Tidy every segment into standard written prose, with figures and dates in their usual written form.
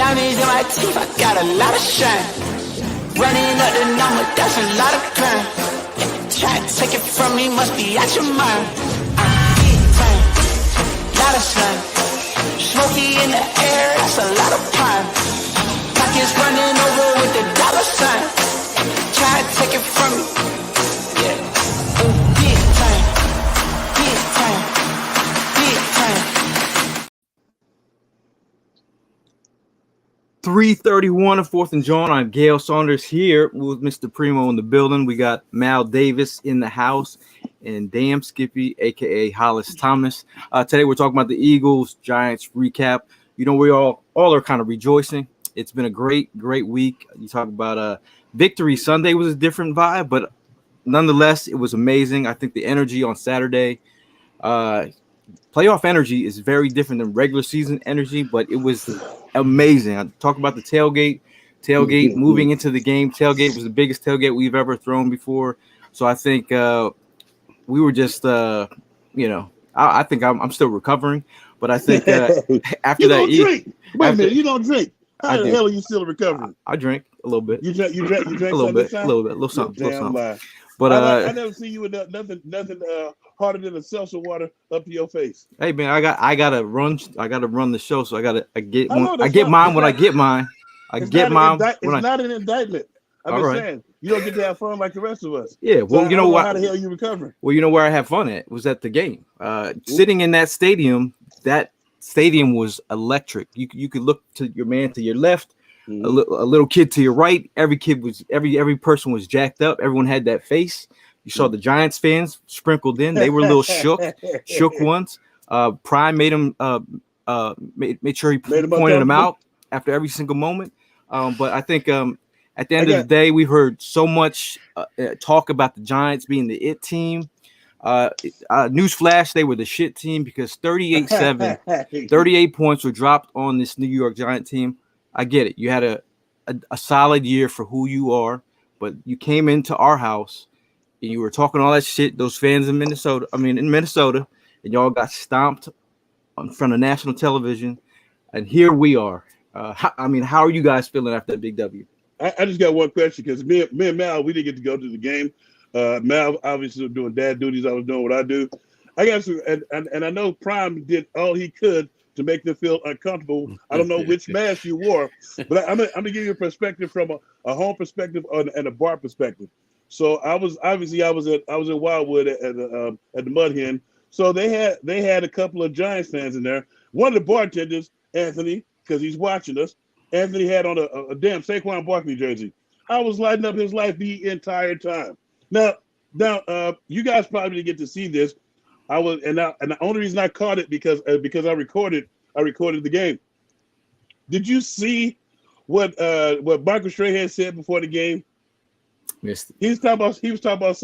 Diamonds in my teeth, I got a lot of shine. Running up the number, that's a lot of crime. Try to take it from me, must be out your mind. Big time, lot of sun. Smoky in the air, that's a lot of pine. Pockets running over with the dollar sign. Try to take it from me. Yeah. Big time, big time, big time. 3:31 of 4th and Jawn. I'm Gail Saunders here with Mr. Primo in the building. We got Mal Davis in the house and Damn Skippy, a.k.a. Hollis Thomas. Today we're talking about the Eagles, Giants recap. You know, we all are kind of rejoicing. It's been a great week. You talk about victory Sunday was a different vibe, but nonetheless, it was amazing. I think the energy on Saturday, playoff energy is very different than regular season energy, but it was amazing. I talk about the tailgate moving into the game. Tailgate was the biggest tailgate we've ever thrown before. So I think we were just, I think I'm still recovering, but I think after that, wait a minute, you don't drink. How the hell are you still recovering? I drink a little bit. You drank a little something. Lie. But I never see you with nothing harder than a seltzer water up to your face. Hey man, I gotta run the show, so I get mine when I get mine. It's not an indictment. I'm just saying you don't get to have fun like the rest of us. Yeah, well, you know what? How the hell are you recovering? Well, you know where I had fun at was at the game. Sitting in that stadium. That stadium was electric. You could look to your man to your left, a little kid to your right. Every person was jacked up. Everyone had that face. You saw the Giants fans sprinkled in. They were a little shook ones. Prime made him made sure he pointed them out after every single moment. But I think at the end of the day, we've heard so much talk about the Giants being the it team. Newsflash, they were the shit team because 38-7, 38 points were dropped on this New York Giant team. I get it. You had a solid year for who you are, but you came into our house and you were talking all that shit. Those fans in Minnesota, and y'all got stomped in front of national television. And here we are. How are you guys feeling after that big W? I just got one question because me and Mal, we didn't get to go to the game. Mal obviously was doing dad duties. I was doing what I do. I guess, and I know Prime did all he could to make them feel uncomfortable. I don't know which mask you wore, but I'm gonna give you a perspective from a home perspective and a bar perspective. So I was in Wildwood at the Mud Hen. So they had a couple of Giants fans in there. One of the bartenders, Anthony, because he's watching us. Anthony had on a damn Saquon Barkley jersey. I was lighting up his life the entire time. Now, you guys probably didn't get to see this. And the only reason I caught it because I recorded the game. Did you see what Michael Strahan said before the game? Missed it. He was talking about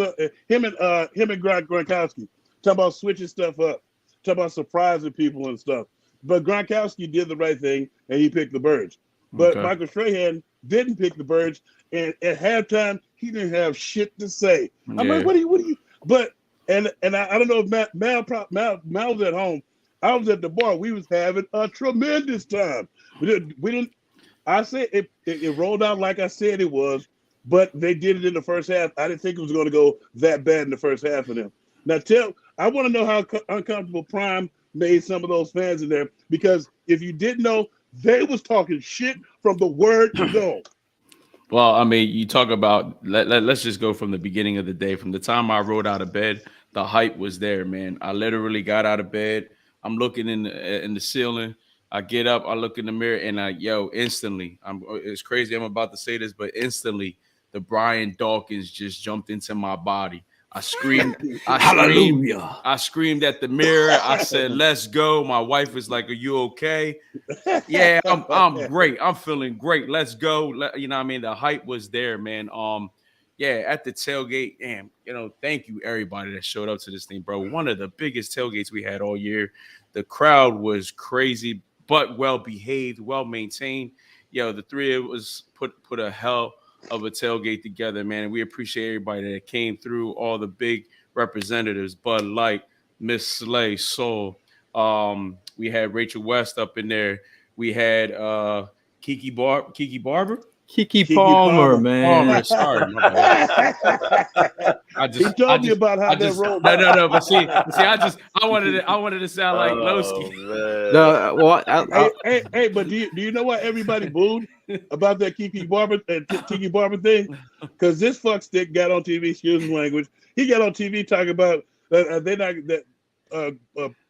him and Gronkowski talking about switching stuff up, talking about surprising people and stuff. But Gronkowski did the right thing and he picked the Birds. But Michael Strahan didn't pick the Birds, and at halftime he didn't have shit to say. I'm like, what do you? But and I don't know if Mal was at home. I was at the bar. We was having a tremendous time. We didn't. I say it rolled out like I said it was, but they did it in the first half. I didn't think it was going to go that bad in the first half of them. Now, I want to know how uncomfortable Prime made some of those fans in there, because if you didn't know, they was talking shit from the word go. Well, I mean, you talk about let's just go from the beginning of the day. From the time I rolled out of bed, the hype was there, man. I literally got out of bed. I'm looking in the ceiling. I get up, I look in the mirror, and instantly, it's crazy I'm about to say this, but instantly, the Brian Dawkins just jumped into my body. I screamed, hallelujah. I screamed at the mirror. I said, let's go. My wife was like, are you okay? Yeah, I'm great. I'm feeling great. Let's go. You know what I mean? The hype was there, man. At the tailgate, damn, thank you everybody that showed up to this thing, bro. One of the biggest tailgates we had all year. The crowd was crazy, but well behaved, well maintained. The three of us put a hell of a tailgate together, man. And we appreciate everybody that came through, all the big representatives, Bud Light, Miss Slay, Soul. We had Rachel West up in there. We had Kiki Barber. Kiki Keke Palmer, Palmer. man. Palmer, sorry, my bad. He told me about how that rolled. No. But see, I wanted to sound like Lowski. Hey, but do you know why everybody booed about that Keke Barber thing? Because this fuckstick got on TV, excuse the language. He got on TV talking about they're not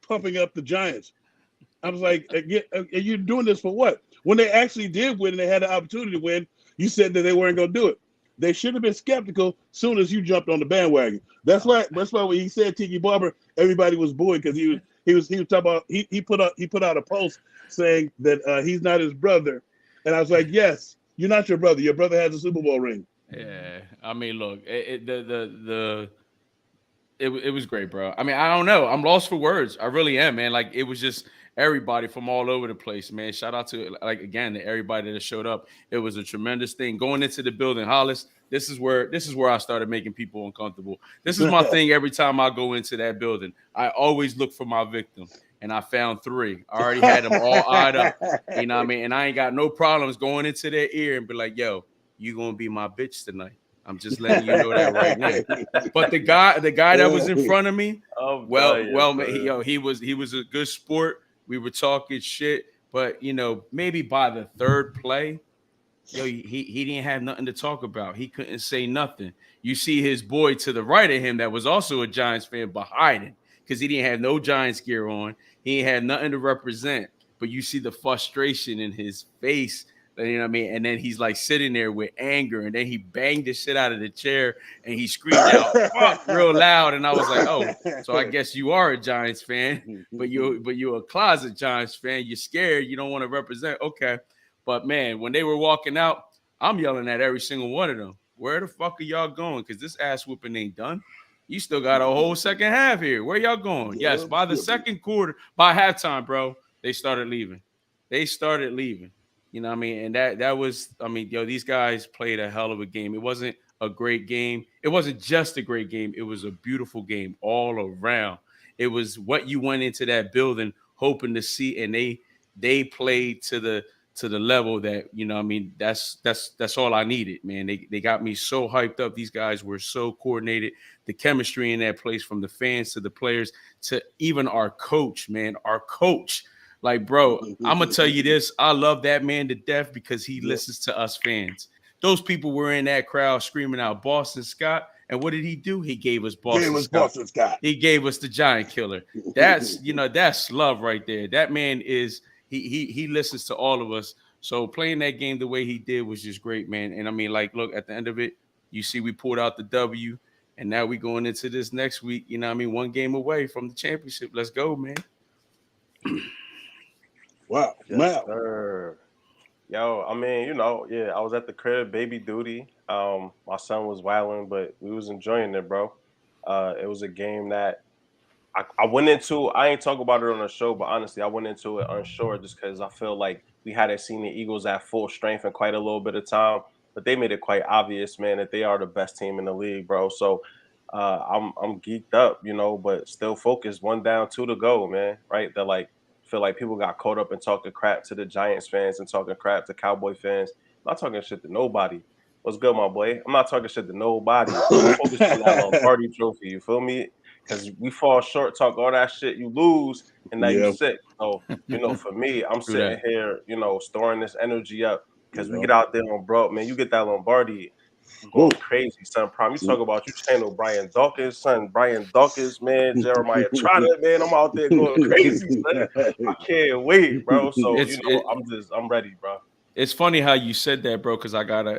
pumping up the Giants. I was like, are you doing this for what? When they actually did win and they had the opportunity to win, you said that they weren't going to do it. They should have been skeptical soon as you jumped on the bandwagon. That's why when he said Tiki Barber, everybody was booing because he was talking about he put out a post saying that he's not his brother, and I was like, yes, you're not your brother. Your brother has a Super Bowl ring. Yeah, I mean, look, it was great, bro. I mean, I don't know. I'm lost for words. I really am, man. Like, it was just everybody from all over the place, man. Shout out to, like, again, to everybody that showed up. It was a tremendous thing. Going into the building, Hollis, this is where I started making people uncomfortable. This is my thing every time I go into that building. I always look for my victim, and I found 3. I already had them all eyed up, you know what I mean? And I ain't got no problems going into their ear and be like, yo, you going to be my bitch tonight. I'm just letting you know that right now. But the guy that was in front of me, he was a good sport. We were talking shit, but maybe by the 3rd play, he didn't have nothing to talk about. He couldn't say nothing. You see his boy to the right of him that was also a Giants fan behind him because he didn't have no Giants gear on. He ain't had nothing to represent. But you see the frustration in his face. You know what I mean? And then he's like sitting there with anger, and then he banged the shit out of the chair and he screamed out "fuck" real loud. And I was like, oh, so I guess you are a Giants fan, but you're a closet Giants fan. You're scared. You don't want to represent. Okay. But man, when they were walking out, I'm yelling at every single one of them. Where the fuck are y'all going? Because this ass whooping ain't done. You still got a whole second half here. Where y'all going? Yes, by the second quarter, by halftime, bro, they started leaving. You know what I mean? And that was, I mean, these guys played a hell of a game. It wasn't a great game. It wasn't just a great game. It was a beautiful game all around. It was what you went into that building hoping to see, and they played to the level that, you know what I mean, that's all I needed, man. They got me so hyped up. These guys were so coordinated. The chemistry in that place, from the fans to the players to even our coach, man. Our coach. Like, bro, I'm going to tell you this. I love that man to death because he listens to us fans. Those people were in that crowd screaming out Boston Scott. And what did he do? He gave us Boston Scott. He gave us the Giant Killer. That's, that's love right there. That man is, he listens to all of us. So playing that game the way he did was just great, man. And I mean, like, look, at the end of it, you see we pulled out the W. And now we going into this next week, you know what I mean? 1 game away from the championship. Let's go, man. Wow. Yes, sir. Yo, I mean, I was at the crib, baby duty. My son was wilding, but we was enjoying it, bro. It was a game that I went into. I ain't talk about it on the show, but honestly, I went into it unsure just because I feel like we hadn't seen the Eagles at full strength in quite a little bit of time. But they made it quite obvious, man, that they are the best team in the league, bro. So I'm geeked up, but still focused. 1 down, 2 to go, man. Right? They're like, feel like people got caught up in talking crap to the Giants fans and talking crap to Cowboy fans. I'm not talking shit to nobody. What's good, my boy? I'm not talking shit to nobody. I'm focused on that Lombardi trophy. You feel me? Because we fall short, talk all that shit, you lose, and now you're sick. So, for me, I'm sitting here, storing this energy up because we get out there on bro, man. You get that Lombardi, going crazy, son. Prime. You talk about you channel Brian Dawkins, son. Brian Dawkins, man. Jeremiah Trotter, man. I'm out there going crazy, son. I can't wait, bro. So I'm ready, bro. It's funny how you said that, bro, because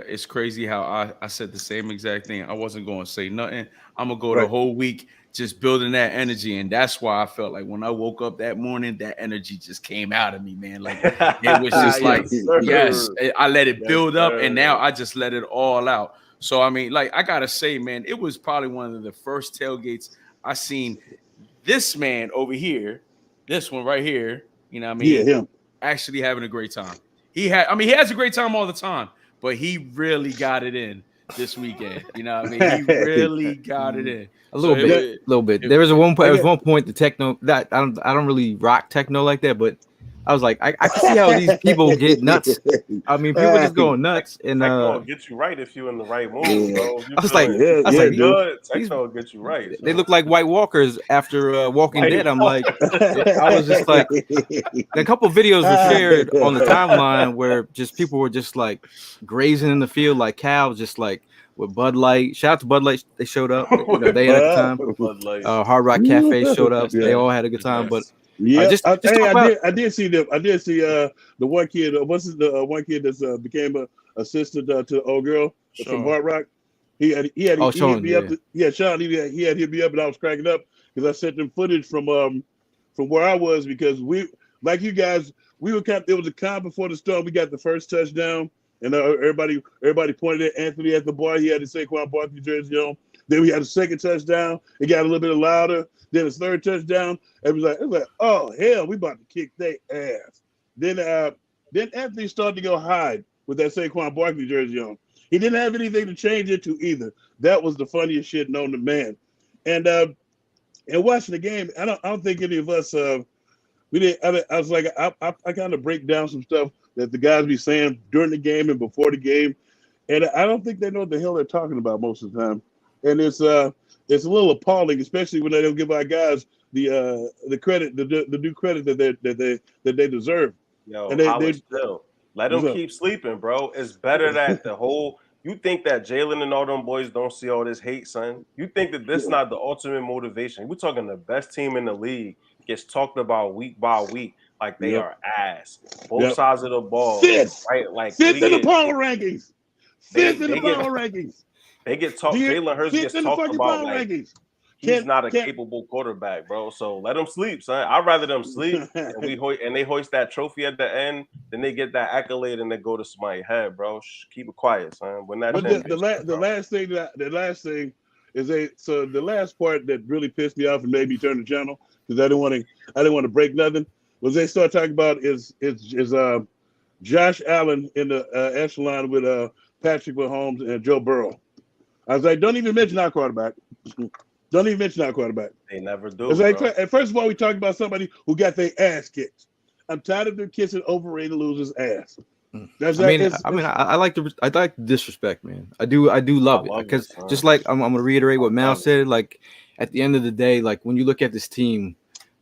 it's crazy how I said the same exact thing. I wasn't going to say nothing. I'm going to go the whole week just building that energy. And that's why I felt like when I woke up that morning, that energy just came out of me, man. Like, it was just like, yes, I let it build up, and now I just let it all out. So, I mean, like, I got to say, man, it was probably one of the first tailgates I seen this man over here, this one right here, you know what I mean? Yeah, him. Actually having a great time. He has a great time all the time, but he really got it in this weekend. You know what I mean? He really got it in. A little bit. There was one point the techno that I don't really rock techno like that, but I was like, I can see how these people get nuts. I mean, people just going nuts. And techno will get you right if you're in the right mood, bro. I was like, good. Techno will get you right. They look like White Walkers after Walking Dead. I'm like, I was just like, a couple videos were shared on the timeline where just people were just like grazing in the field like cows, just like with Bud Light. Shout out to Bud Light, they showed up. You know, they had a good time. Hard Rock Cafe showed up. They all had a good time. But I did see them. I did see the one kid. The one kid that's became a assistant to the old girl from Hard Rock. He had hit me up. Sean. He had hit me up, and I was cracking up because I sent them footage from where I was, because we, like you guys, we were it was a calm before the storm. We got the first touchdown, and everybody pointed at Anthony at the bar. He had the Saquon Barkley jersey on. Then we had a second touchdown. It got a little bit louder. Then his third touchdown. It was like, oh hell, we about to kick their ass. Then Anthony started to go hide with that Saquon Barkley jersey on. He didn't have anything to change it to either. That was the funniest shit known to man. And watching the game, I don't think any of us we didn't. I was like, I kind of break down some stuff that the guys be saying during the game and before the game, and I don't think they know what the hell they're talking about most of the time. And it's a little appalling, especially when they don't give our guys the credit, the due credit that they deserve. Yo, and still let them keep sleeping, bro. It's better that you think that Jalen and all them boys don't see all this hate, son. You think that this not the ultimate motivation. We're talking the best team in the league gets talked about week by week like they are ass. Both sides of the ball. Fifth. Right? Like fifth in the power rankings. Fifth in the power rankings. They get talked. Jalen Hurts gets talked about like he's not a capable quarterback, bro. So let them sleep, son. I'd rather them sleep and they hoist that trophy at the end, then they get that accolade and they go to somebody's head, bro. Keep it quiet, son. When that the last thing is the last part that really pissed me off and made me turn the channel because I didn't want to break nothing was they start talking about is Josh Allen in the echelon with Patrick Mahomes and Joe Burrow. I was like, don't even mention our quarterback. Don't even mention our quarterback. They never do. It's like, first of all, we talked about somebody who got their ass kicked. I'm tired of them kissing overrated losers' ass. I like the disrespect, man. I do love it because just like I'm gonna reiterate what Mal said. Like at the end of the day, like when you look at this team,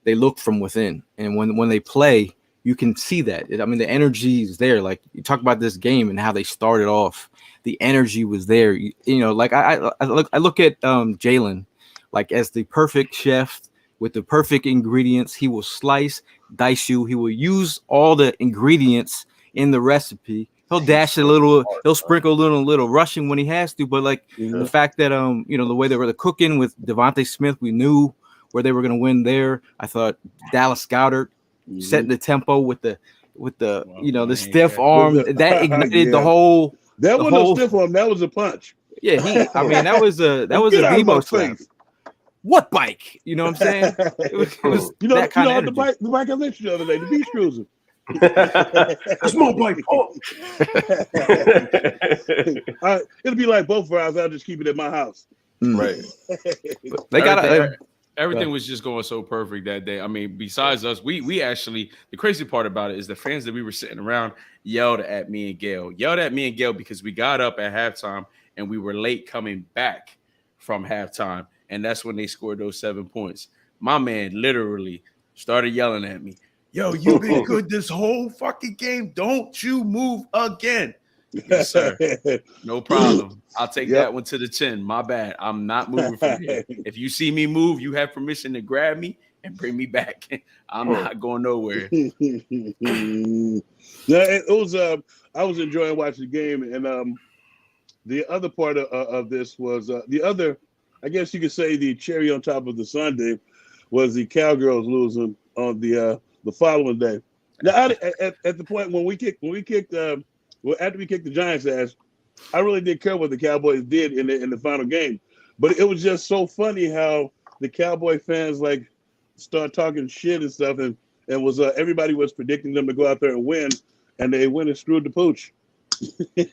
they look from within, and when they play, you can see that. I mean, the energy is there. Like you talk about this game and how they started off. The energy was there. You know, like I look at Jalen like as the perfect chef with the perfect ingredients. He will slice, dice you. He will use all the ingredients in the recipe. He'll dash a little. He'll sprinkle a little rushing when he has to. But like the fact that the way they were cooking with Devontae Smith, we knew where they were going to win there. I thought Dallas Goedert setting the tempo with the the stiff arm that ignited the whole. That wasn't a stiff arm. That was a punch. Yeah, that was a Debo slap. What bike? You know what I'm saying? It was that kind of energy. The bike I mentioned the other day, the Beach Cruiser. That's my bike. It'll be like both of ours. I'll just keep it at my house. Right. They got everything was just going so perfect that day. I mean, besides us, we actually, the crazy part about it is the fans that we were sitting around yelled at me and Gail because we got up at halftime and we were late coming back from halftime. And that's when they scored those 7 points. My man literally started yelling at me, "Yo, you've been good this whole fucking game. Don't you move again." Yes, sir. No problem. I'll take that one to the chin. My bad. I'm not moving from here. If you see me move, you have permission to grab me and bring me back. I'm not going nowhere. It was. I was enjoying watching the game, and the other part of this was the other. I guess you could say the cherry on top of the sundae was the Cowgirls losing on the following day. Now, at the point when we kicked after we kicked the Giants' ass, I really didn't care what the Cowboys did in the final game. But it was just so funny how the Cowboy fans like start talking shit and stuff, and was everybody was predicting them to go out there and win, and they went and screwed the pooch.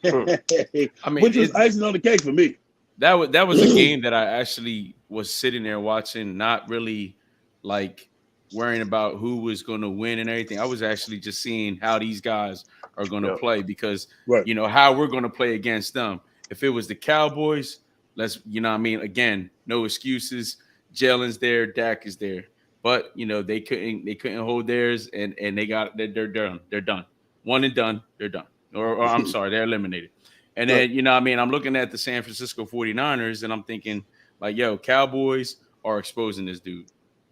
I mean, which was icing on the cake for me. That was a game that I actually was sitting there watching, not really like worrying about who was going to win and everything. I was actually just seeing how these guys are going to play because, how we're going to play against them. If it was the Cowboys, again, no excuses. Jalen's there, Dak is there. But, they couldn't hold theirs and they're done. They're done. One and done, they're done. Or I'm sorry, they're eliminated. And then, I'm looking at the San Francisco 49ers and I'm thinking, like, yo, Cowboys are exposing this dude.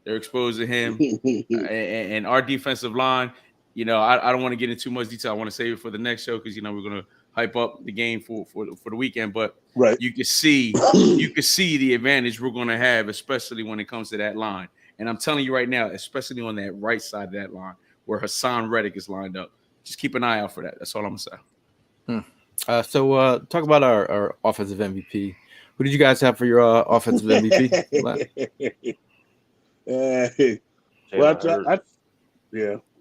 They're exposing him. And our defensive line, I don't want to get into too much detail. I want to save it for the next show because, we're going to hype up the game for the weekend. But you can see the advantage we're going to have, especially when it comes to that line. And I'm telling you right now, especially on that right side of that line where Hassan Reddick is lined up. Just keep an eye out for that. That's all I'm going to say. So talk about our offensive MVP. Who did you guys have for your offensive MVP? A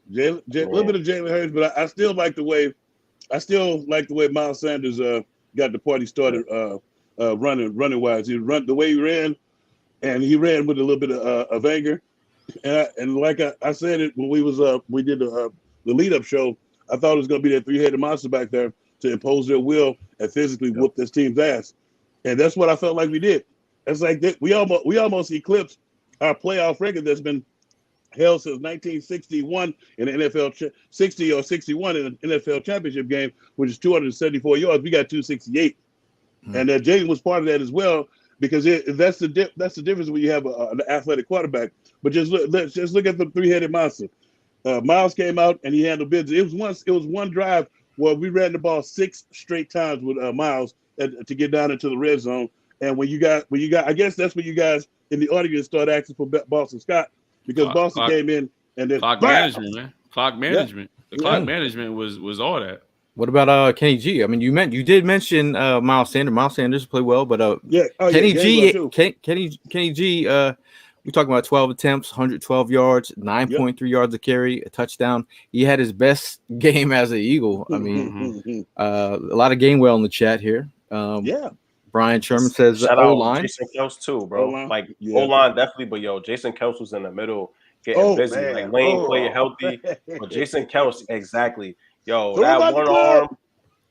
little bit of Jalen Hurts, but I still like the way Miles Sanders got the party started running wise. The way he ran, and he ran with a little bit of anger. And like I said it when we did the lead up show, I thought it was going to be that three-headed monster back there to impose their will and physically whoop this team's ass. And that's what I felt like we did. It's like we almost eclipsed our playoff record that's been held since 1961 in the NFL 60 or 61 in the NFL championship game, which is 274 yards. We got 268, and Jalen was part of that as well because that's the difference when you have an athletic quarterback. But let's just look at the three-headed monster. Miles came out and he handled business. It was one drive where we ran the ball 6 straight times with Miles to get down into the red zone. And when you got, I guess that's when you guys in the audience start asking for Boston Scott because Boston came in and then clock management, man. Clock management. Yeah. The clock management was all that. What about Kenny G? I mean, you did mention Miles Sanders. Miles Sanders played well, but Kenny G. We're talking about 12 attempts, 112 yards, 9.3 yards a carry, a touchdown. He had his best game as an Eagle. I mean, a lot of Gainwell in the chat here. Brian Sherman says O-line. Jason Kelce too, bro. O-line definitely, but Jason Kelce was in the middle getting busy. Man. Like Lane played healthy, but Jason Kelce exactly. That one arm,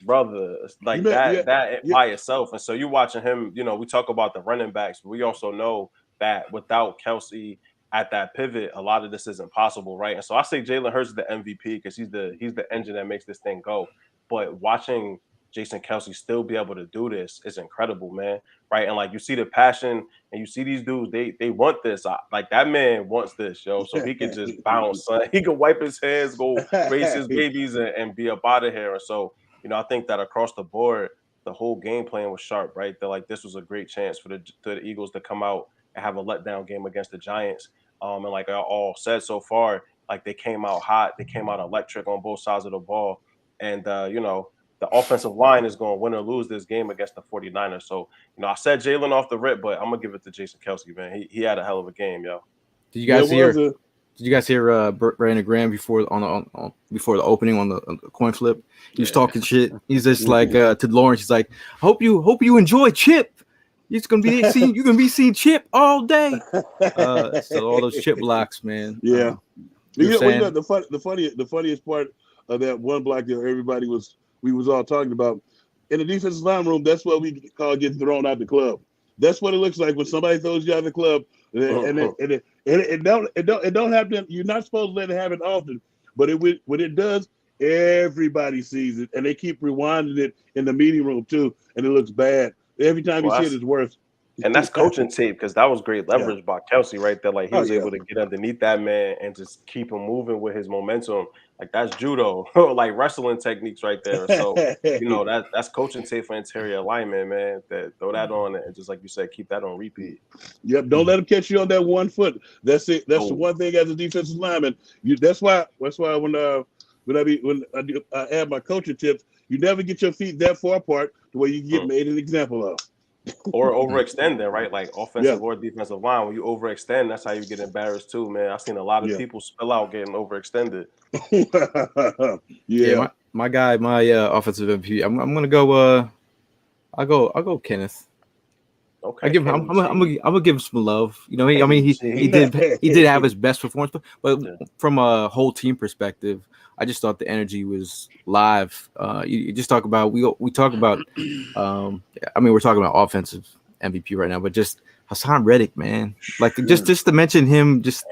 brother, like that by itself. And so you watching him. We talk about the running backs, but we also know that without Kelce at that pivot, a lot of this isn't possible, right? And so I say Jalen Hurts is the MVP because he's the engine that makes this thing go. But watching Jason Kelce still be able to do this is incredible, man, right? And like you see the passion and you see these dudes, they want this. Like that man wants this, so he can just bounce. He can wipe his hands, go raise his babies, and be up out of here. And so, I think that across the board, the whole game plan was sharp, right? That like this was a great chance for the Eagles to come out and have a letdown game against the Giants. And like I all said so far, like they came out hot, they came out electric on both sides of the ball. And, the offensive line is going to win or lose this game against the 49ers. So, I said Jalen off the rip, but I'm going to give it to Jason Kelce, man. He had a hell of a game, yo. Did you guys hear Brandon Graham before the opening on the coin flip? He was talking shit. He's just like to Lawrence. He's like, "I hope you enjoy Chip. You're gonna be seeing Chip all day." So all those Chip blocks, man. Yeah. The funniest part of that one block that we was all talking about in the defensive line room. That's what we call getting thrown out the club. That's what it looks like when somebody throws you out of the club, and it don't happen. You're not supposed to let it happen often, but when it does, everybody sees it, and they keep rewinding it in the meeting room too, and it looks bad every time you see it. It's worse. And that's coaching tape because that was great leverage by Kelce right there. Like he was able to get underneath that man and just keep him moving with his momentum. Like that's judo, like wrestling techniques right there. So that's coaching tape for interior alignment, man. That throw that on and just like you said, keep that on repeat. Yep, don't let him catch you on that 1 foot. That's it. That's the one thing as a defensive lineman. That's why when I add my coaching tips, you never get your feet that far apart to where you can get made an example of. Or overextend there, right? Like offensive or defensive line. When you overextend, that's how you get embarrassed too, man. I've seen a lot of people spill out getting overextended. My guy, my offensive MVP. I'm gonna go. I'll go Kenneth. Okay. I give him. I'm gonna give him some love. You know, he did have his best performance, but from a whole team perspective, I just thought the energy was live. You just talk about we talk about. We're talking about offensive MVP right now, but just Hassan Reddick, man. Like just to mention him, just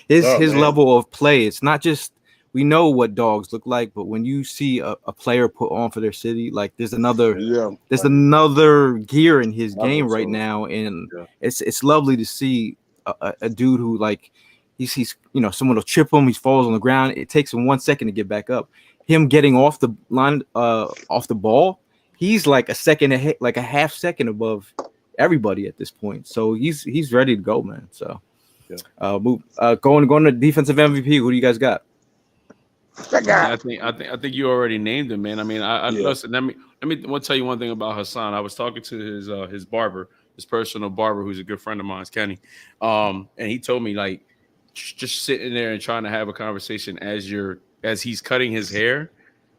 his level of play. It's not just. We know what dogs look like, but when you see a player put on for their city, like there's another gear in his game right now, and it's lovely to see a dude who like he's someone will trip him, he falls on the ground. It takes him 1 second to get back up. Him getting off the line, off the ball, he's like a second ahead, like a half second above everybody at this point. So he's ready to go, man. So going to defensive MVP. Who do you guys got? I think you already named him, man. I mean, I listen. Let me tell you one thing about Hassan. I was talking to his barber, his personal barber, who's a good friend of mine, Kenny. And he told me like just sitting there and trying to have a conversation as he's cutting his hair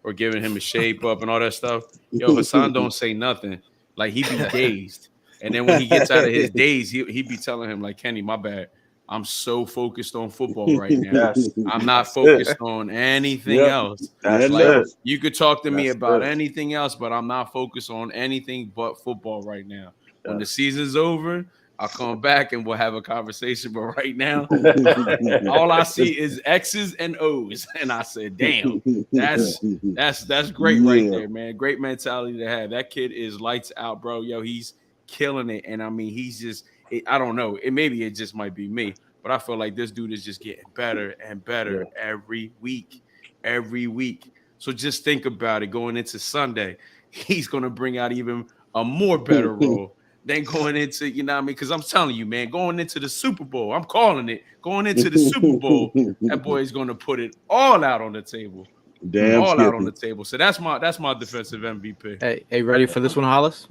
or giving him a shape up and all that stuff. Yo, Hassan don't say nothing. Like he be dazed, and then when he gets out of his daze, he be telling him like, Kenny, my bad. I'm so focused on football right now. I'm not focused on anything else. You could talk to me about anything else, but I'm not focused on anything but football right now. When the season's over, I'll come back and we'll have a conversation. But right now, all I see is X's and O's. And I said, damn, that's great right there, man. Great mentality to have. That kid is lights out, bro. Yo, he's killing it. And I mean, he's just I don't know. Maybe it just might be me, but I feel like this dude is just getting better and better every week. So just think about it. Going into Sunday, he's going to bring out even a more better role than going into, you know what I mean? Because I'm telling you, man, going into the Super Bowl, I'm calling it. Going into the Super Bowl, that boy is going to put it all out on the table. Out on the table. So that's my defensive MVP. Hey, ready for this one, Hollis?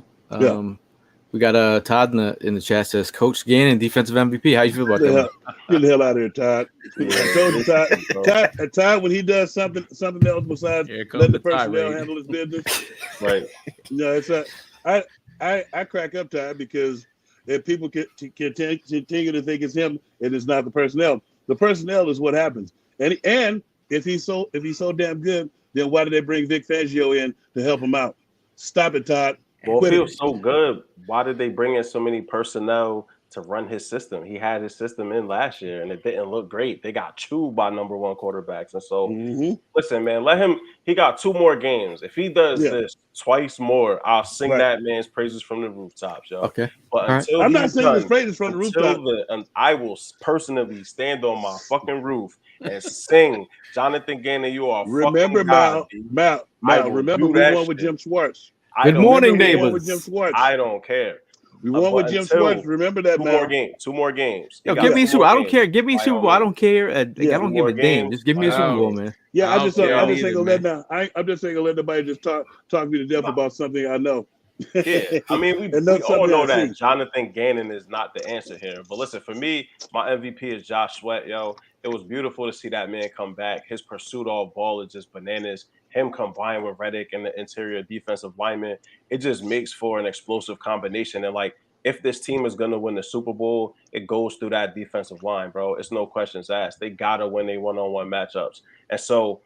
We got Todd in the chat says Coach Gannon, defensive MVP. How you feel about that? Get the hell out of here, Todd. I told you, Todd, when he does something else besides let the personnel handle his business, right? It's I crack up, Todd, because if people continue to think it's him, it is not the personnel. The personnel is what happens, and if he's so damn good, then why did they bring Vic Fangio in to help him out? Stop it, Todd. Well, if he was so good, why did they bring in so many personnel to run his system? He had his system in last year, and it didn't look great. They got chewed by number one quarterbacks. And so, listen, man, let him – he got 2 more games. If he does this twice more, I'll sing that man's praises from the rooftops, yo. Okay. But until I'm not singing his praises from the rooftop. I will personally stand on my fucking roof and sing, Jonathan Gannon, you are remember, fucking Mal, remember we won with Jim Schwartz. Good morning, neighbors. I don't care. We won with Jim Schwartz. Remember that, man. 2 more games. Yo, give me a Super Bowl. I don't care. Give me a Super Bowl. I don't care. I don't give a damn. Just give me a Super Bowl, man. Yeah, I'm just saying let nobody just talk me to death about something I know. Yeah, I mean, we all know that Jonathan Gannon is not the answer here. But listen, for me, my MVP is Josh Sweat, yo. It was beautiful to see that man come back. His pursuit off ball is just bananas. Him combined with Reddick and the interior defensive lineman, it just makes for an explosive combination. And, like, if this team is going to win the Super Bowl, it goes through that defensive line, bro. It's no questions asked. They got to win their one-on-one matchups. And so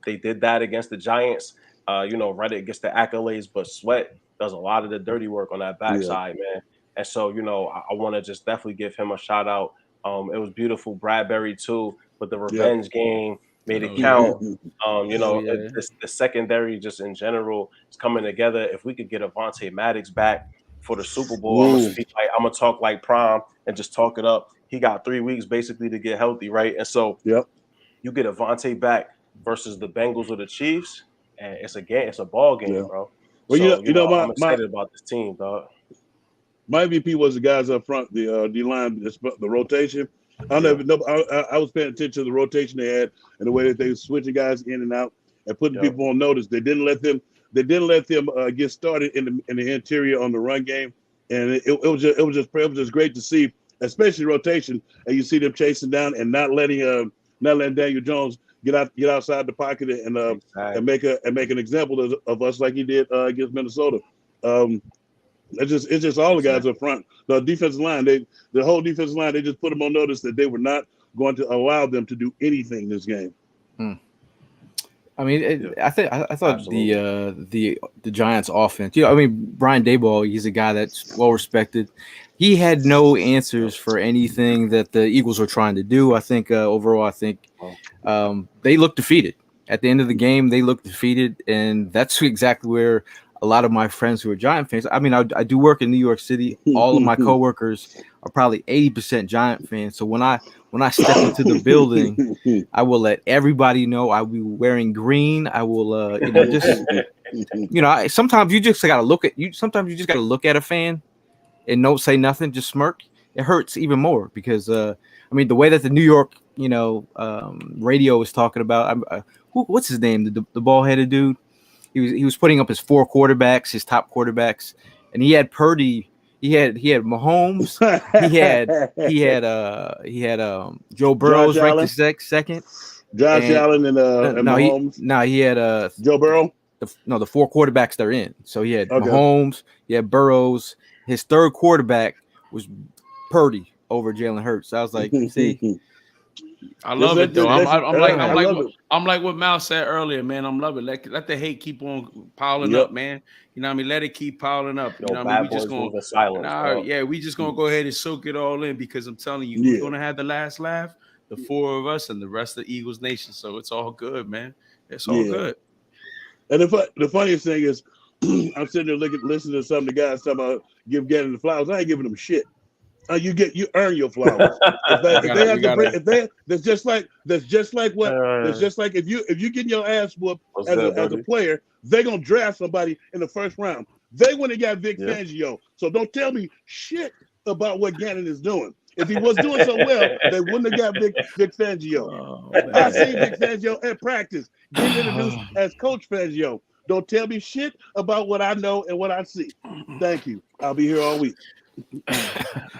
they did that against the Giants. Reddick gets the accolades, but Sweat does a lot of the dirty work on that backside, man. And so, I want to just definitely give him a shout-out. It was beautiful. Bradbury, too, with the revenge game. Made it count. The secondary just in general is coming together. If we could get Avonte Maddox back for the Super Bowl, I'm gonna talk like Prime and just talk it up. He got 3 weeks basically to get healthy, right? And so you get Avonte back versus the Bengals or the Chiefs, and it's a ball game, bro. Well, I'm excited about this team, dog. My MVP was the guys up front, the D-line, the rotation. I was paying attention to the rotation they had and the way that they were switching guys in and out and putting people on notice. They didn't let them get started in the interior on the run game, and it was just great to see, especially rotation. And you see them chasing down and not letting Daniel Jones get outside the pocket and make an example of us like he did against Minnesota. It's just all the guys up front. The defensive line, the whole defensive line, they just put them on notice that they were not going to allow them to do anything this game. I mean, I thought the Giants offense. I mean, Brian Daboll, he's a guy that's well respected. He had no answers for anything that the Eagles were trying to do. I think overall, they looked defeated. At the end of the game, they looked defeated, and that's exactly where a lot of my friends who are Giant fans. I mean, I do work in New York City. All of my coworkers are probably 80% Giant fans. So when I step into the building, I will let everybody know I will be wearing green. I will, sometimes you just got to look at you. Sometimes you just got to look at a fan and don't say nothing, just smirk. It hurts even more because, I mean, the way that the New York, radio is talking about, what's his name? The bald-headed dude. He was putting up his 4 quarterbacks, his top quarterbacks, and he had Purdy. He had Mahomes. He had Joe Burrows ranked second. Josh Allen and Mahomes. He had Joe Burrow. The 4 quarterbacks they're in. So he had Mahomes. He had Burrows. His third quarterback was Purdy over Jalen Hurts. So I was like, see. I love it though. I'm like what Mal said earlier, man. I'm loving it. Let the hate keep on piling up, man. You know what I mean? Let it keep piling up. You know what I mean? We just gonna we just gonna go ahead and soak it all in because I'm telling you, we're gonna have the last laugh, the 4 of us and the rest of the Eagles Nation. So it's all good, man. It's all good. And the funniest thing is, I'm sitting there listening to some of the guys talking about getting the flowers. I ain't giving them shit. You earn your flowers. That's just like if you get your ass whooped as a player, they're gonna draft somebody in the first round. They went and got Vic Fangio. So don't tell me shit about what Gannon is doing. If he was doing so well, they wouldn't have got Vic Fangio. I seen Vic Fangio at practice getting introduced as Coach Fangio. Don't tell me shit about what I know and what I see. Thank you. I'll be here all week.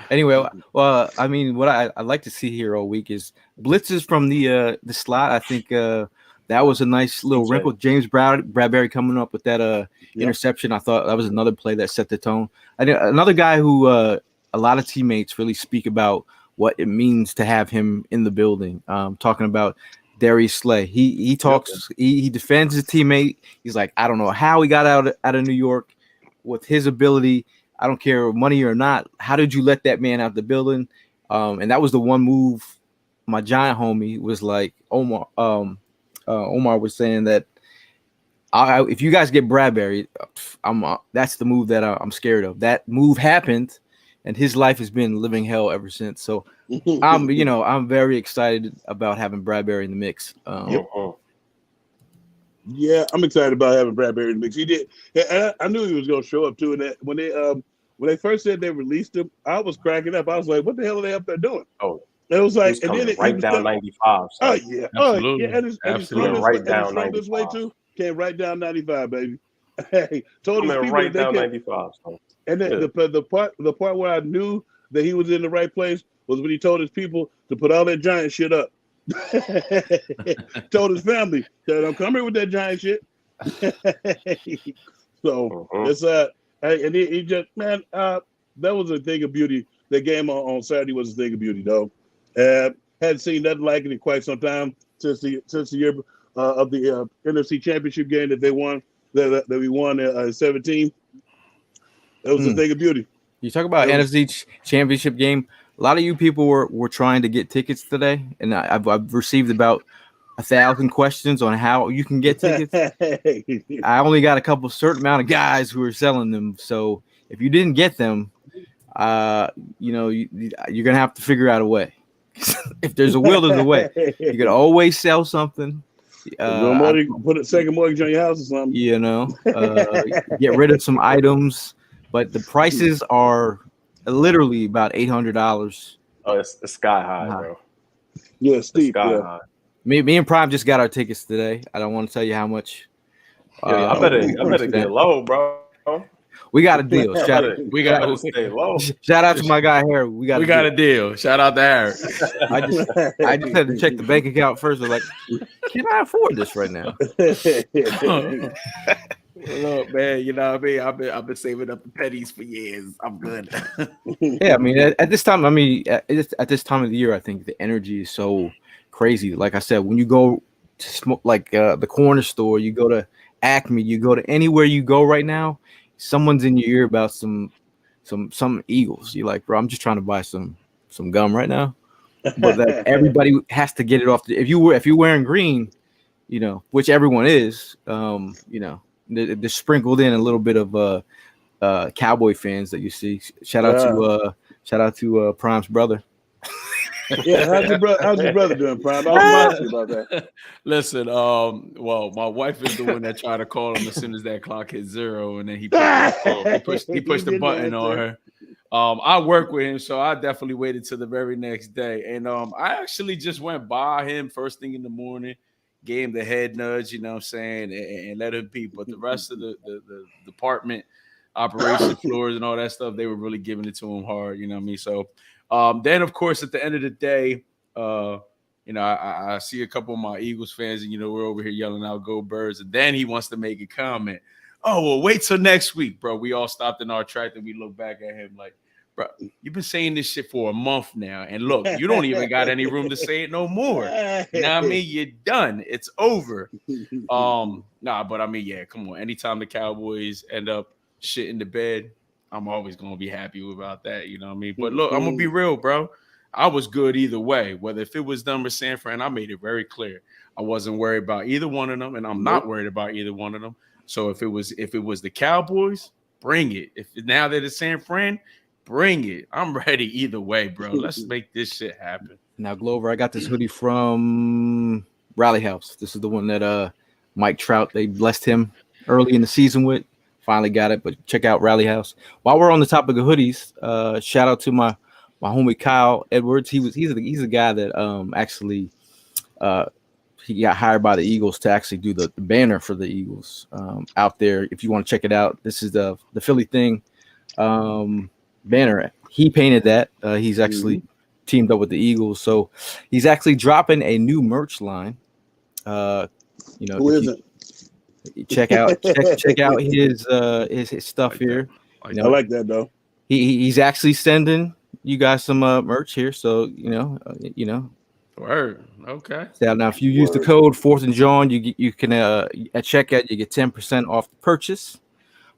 Anyway, well, I mean, what I like to see here all week is blitzes from the slot. I think that was a nice little wrinkle. James Bradbury coming up with that interception. I thought that was another play that set the tone. Another guy who a lot of teammates really speak about what it means to have him in the building. Talking about Darius Slay. He talks. He defends his teammate. He's like, I don't know how he got out of New York with his ability. I don't care money or not. How did you let that man out the building? And that was the one move. My Giant homie was like, Omar was saying that if you guys get Bradbury, that's the move that I'm scared of. That move happened, and his life has been living hell ever since. So I'm very excited about having Bradbury in the mix. Yeah, I'm excited about having Bradbury in the mix. He did. I knew he was going to show up too. And that when they first said they released him, I was cracking up. I was like, "What the hell are they up there doing?" Oh, it was like, and then right down 95. So. Oh yeah, absolutely. And it's right down 95 this way too. Came right down 95, baby. Hey, told his people right down 95. So. And then the part where I knew that he was in the right place was when he told his people to put all that Giant shit up. Told his family that I'm coming with that Giant shit. So it's and he just that was a thing of beauty. The game on Saturday was a thing of beauty, though. Hadn't seen nothing like it in quite some time since the year of the NFC Championship game that they won that we won in 17. That was a thing of beauty. You talk about NFC Championship game. A lot of you people were trying to get tickets today, and I've received about 1,000 questions on how you can get tickets. I only got a certain amount of guys who are selling them. So if you didn't get them, you're gonna have to figure out a way. If there's a will, there's a way. You can always sell something. Put a second mortgage on your house or something. Get rid of some items, but the prices are literally about $800. Oh, it's sky high, bro. Yeah, steep. High. Me and Prime just got our tickets today. I don't want to tell you how much. I better get low, bro. We got a deal. Shout out to my guy Harry. We got a deal. Shout out to Harry. I just had to check the bank account first. I'm like, can I afford this right now? Look, man. You know what I mean? I've been saving up the pennies for years. I'm good. Yeah, I mean, at this time, at this time of the year, I think the energy is so crazy. Like I said, when you go to smoke, like the corner store, you go to Acme, you go to anywhere you go right now, someone's in your ear about some Eagles. You're like, bro, I'm just trying to buy some gum right now. But like everybody has to get it off. If you're wearing green, you know, which everyone is, you know, they're sprinkled in a little bit of Cowboy fans that you see. Shout out to Prime's brother. Yeah, how's your brother doing, Prime? I was asking about that. Listen, well, my wife is the one that tried to call him as soon as that clock hit 0, and then he pushed the button on her. I work with him, so I definitely waited till the very next day. And I actually just went by him first thing in the morning, gave him the head nudge, you know what I'm saying, and let him be. But the rest of the department, operation floors and all that stuff, they were really giving it to him hard, you know what I mean? So then, of course, at the end of the day, you know, I see a couple of my Eagles fans, and, you know, we're over here yelling out, "Go Birds." And then he wants to make a comment. Oh, well, wait till next week, bro. We all stopped in our track and we look back at him like, bro, you've been saying this shit for a month now. And look, you don't even got any room to say it no more. You know what I mean? You're done. It's over. Nah, but I mean, yeah, come on. Anytime the Cowboys end up shit in the bed, I'm always going to be happy about that. You know what I mean? But look, I'm going to be real, bro. I was good either way. Whether if it was done with San Fran, I made it very clear. I wasn't worried about either one of them, and I'm not worried about either one of them. So if it was the Cowboys, bring it. If now that it's San Fran, bring it. I'm ready either way, bro. Let's make this shit happen. Now, Glover, I got this hoodie from Rally House. This is the one that Mike Trout, they blessed him early in the season with. Finally got it, but check out Rally House. While we're on the topic of hoodies, shout out to my homie Kyle Edwards. He's a guy that actually he got hired by the Eagles to actually do the banner for the Eagles out there. If you want to check it out, this is the Philly thing banner. He painted that. He's actually teamed up with the Eagles, so he's actually dropping a new merch line. You know, who is it? Check out his stuff here. You know, I like that though. He's actually sending you guys some merch here, so you know. Word. Okay. So now, if you use the code 4th and Jawn, you can at checkout you get 10% off the purchase.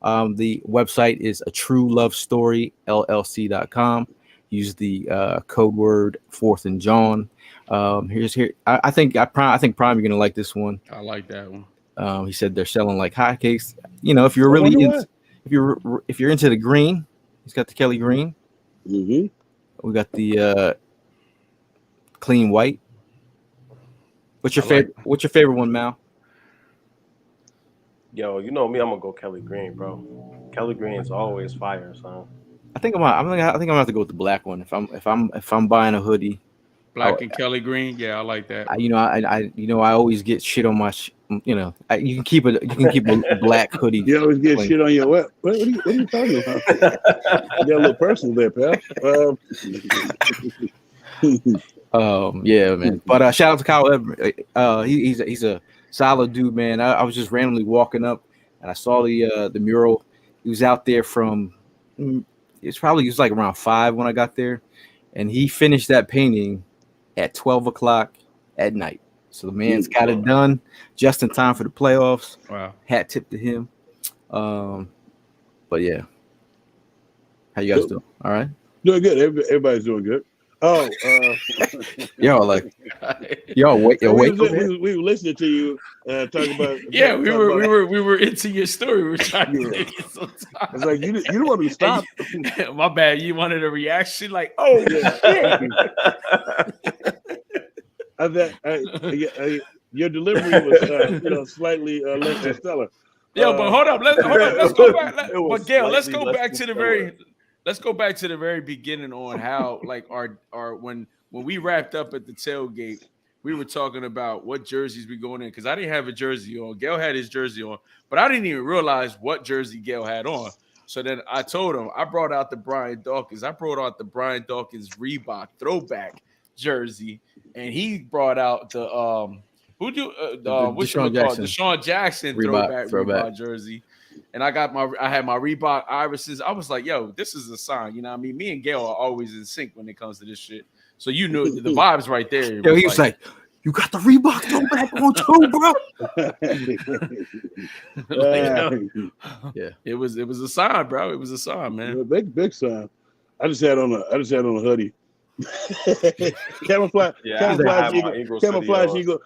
The website is a true love story llc.com. Use the code word 4th and Jawn. I think Prime, you're gonna like this one. I like that one. He said they're selling like hotcakes. You know, if you're really if you're into the green, he's got the Kelly green. We got the clean white. What's your favorite one, Mal? Yo, you know me, I'm gonna go Kelly Green, bro. Kelly Green's always fire, son. I think I'm gonna have to go with the black one if I'm buying a hoodie. Black and Kelly Green, yeah, I like that. I always get shit on my. You can keep a black hoodie. You always get shit on your what? What are you talking about? You got a little personal there, pal. Yeah, man. But shout out to Kyle. He's a solid dude, man. I was just randomly walking up and I saw the mural. He was out there from. It was like around 5 when I got there, and he finished that painting at 12 o'clock at night. So the man's got it done just in time for the playoffs. Wow. Hat tip to him. But yeah. How you guys doing? All right? Doing good. Everybody's doing good. Oh, y'all wait. We were listening to you talking about. Yeah, we were into your story. We were trying to take it some time. It's like you don't want me to stop. My bad. You wanted a reaction, like, oh yeah. Your delivery was slightly less than stellar. Yo, but hold up. Let's go back. But Gail, let's go back to the very. Let's go back to the very beginning on how, like, our when we wrapped up at the tailgate, we were talking about what jerseys we going in, because I didn't have a jersey on. Gail had his jersey on, but I didn't even realize what jersey Gail had on. So then I told him, I brought out the Brian Dawkins. I brought out the Brian Dawkins Reebok throwback jersey, and he brought out the Deshaun Jackson throwback Reebok jersey. and I had my Reebok irises. I was like, yo, this is a sign. You know what I mean? Me and Gail are always in sync when it comes to this shit. So you know the vibes right there. Yo, he was like, you got the Reebok throwback on too, bro. Yeah, it was a sign, bro. It was a sign, man. Big sign. I just had on a hoodie. camouflage eagle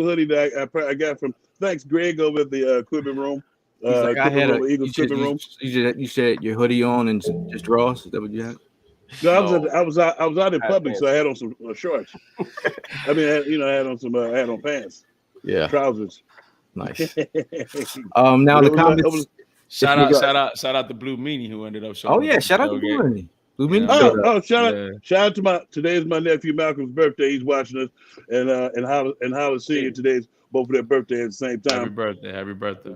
hoodie that I got from thanks Greg over at the equipment room. Like I had you said your hoodie on and just drawers. Is that what you had? No, I was out in public, so I had on some shorts. I mean, I had on some I had on pants. Yeah, trousers. Nice. Now the comments. Shout out to Blue Meanie who ended up showing. Oh yeah, shout out to Blue Meanie. Shout out today is my nephew Malcolm's birthday. He's watching us, and Howard Senior today's both of their birthday at the same time. Happy birthday.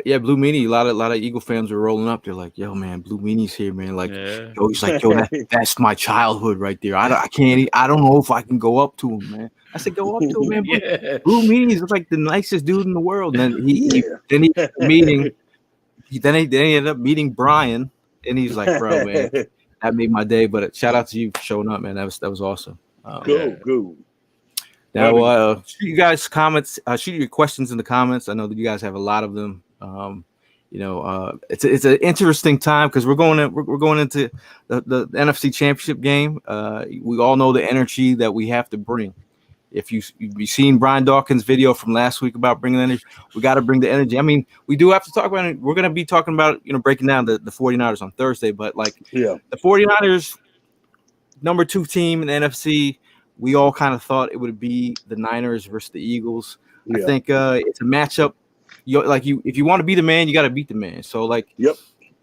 Yeah, Blue Meanie. A lot of Eagle fans were rolling up. They're like, "Yo, man, Blue Meanie's here, man." Like, yo, he's like, "Yo, that's my childhood right there. I don't know if I can go up to him, man." I said, "Go up to him, man." Yeah. Blue Meanie's like the nicest dude in the world. And then he ended up meeting Brian, and he's like, "Bro, man, that made my day." But shout out to you for showing up, man. That was awesome. Cool. Now, shoot you guys comments. Shoot your questions in the comments. I know that you guys have a lot of them. It's an interesting time because we're going into the NFC Championship game. We all know the energy that we have to bring. If you've seen Brian Dawkins' video from last week about bringing the energy, we got to bring the energy. I mean, we do have to talk about it. We're going to be talking about breaking down the 49ers on Thursday, but the 49ers, number 2 team in the NFC. We all kind of thought it would be the Niners versus the Eagles. I think it's a matchup. If you want to be the man, you got to beat the man. So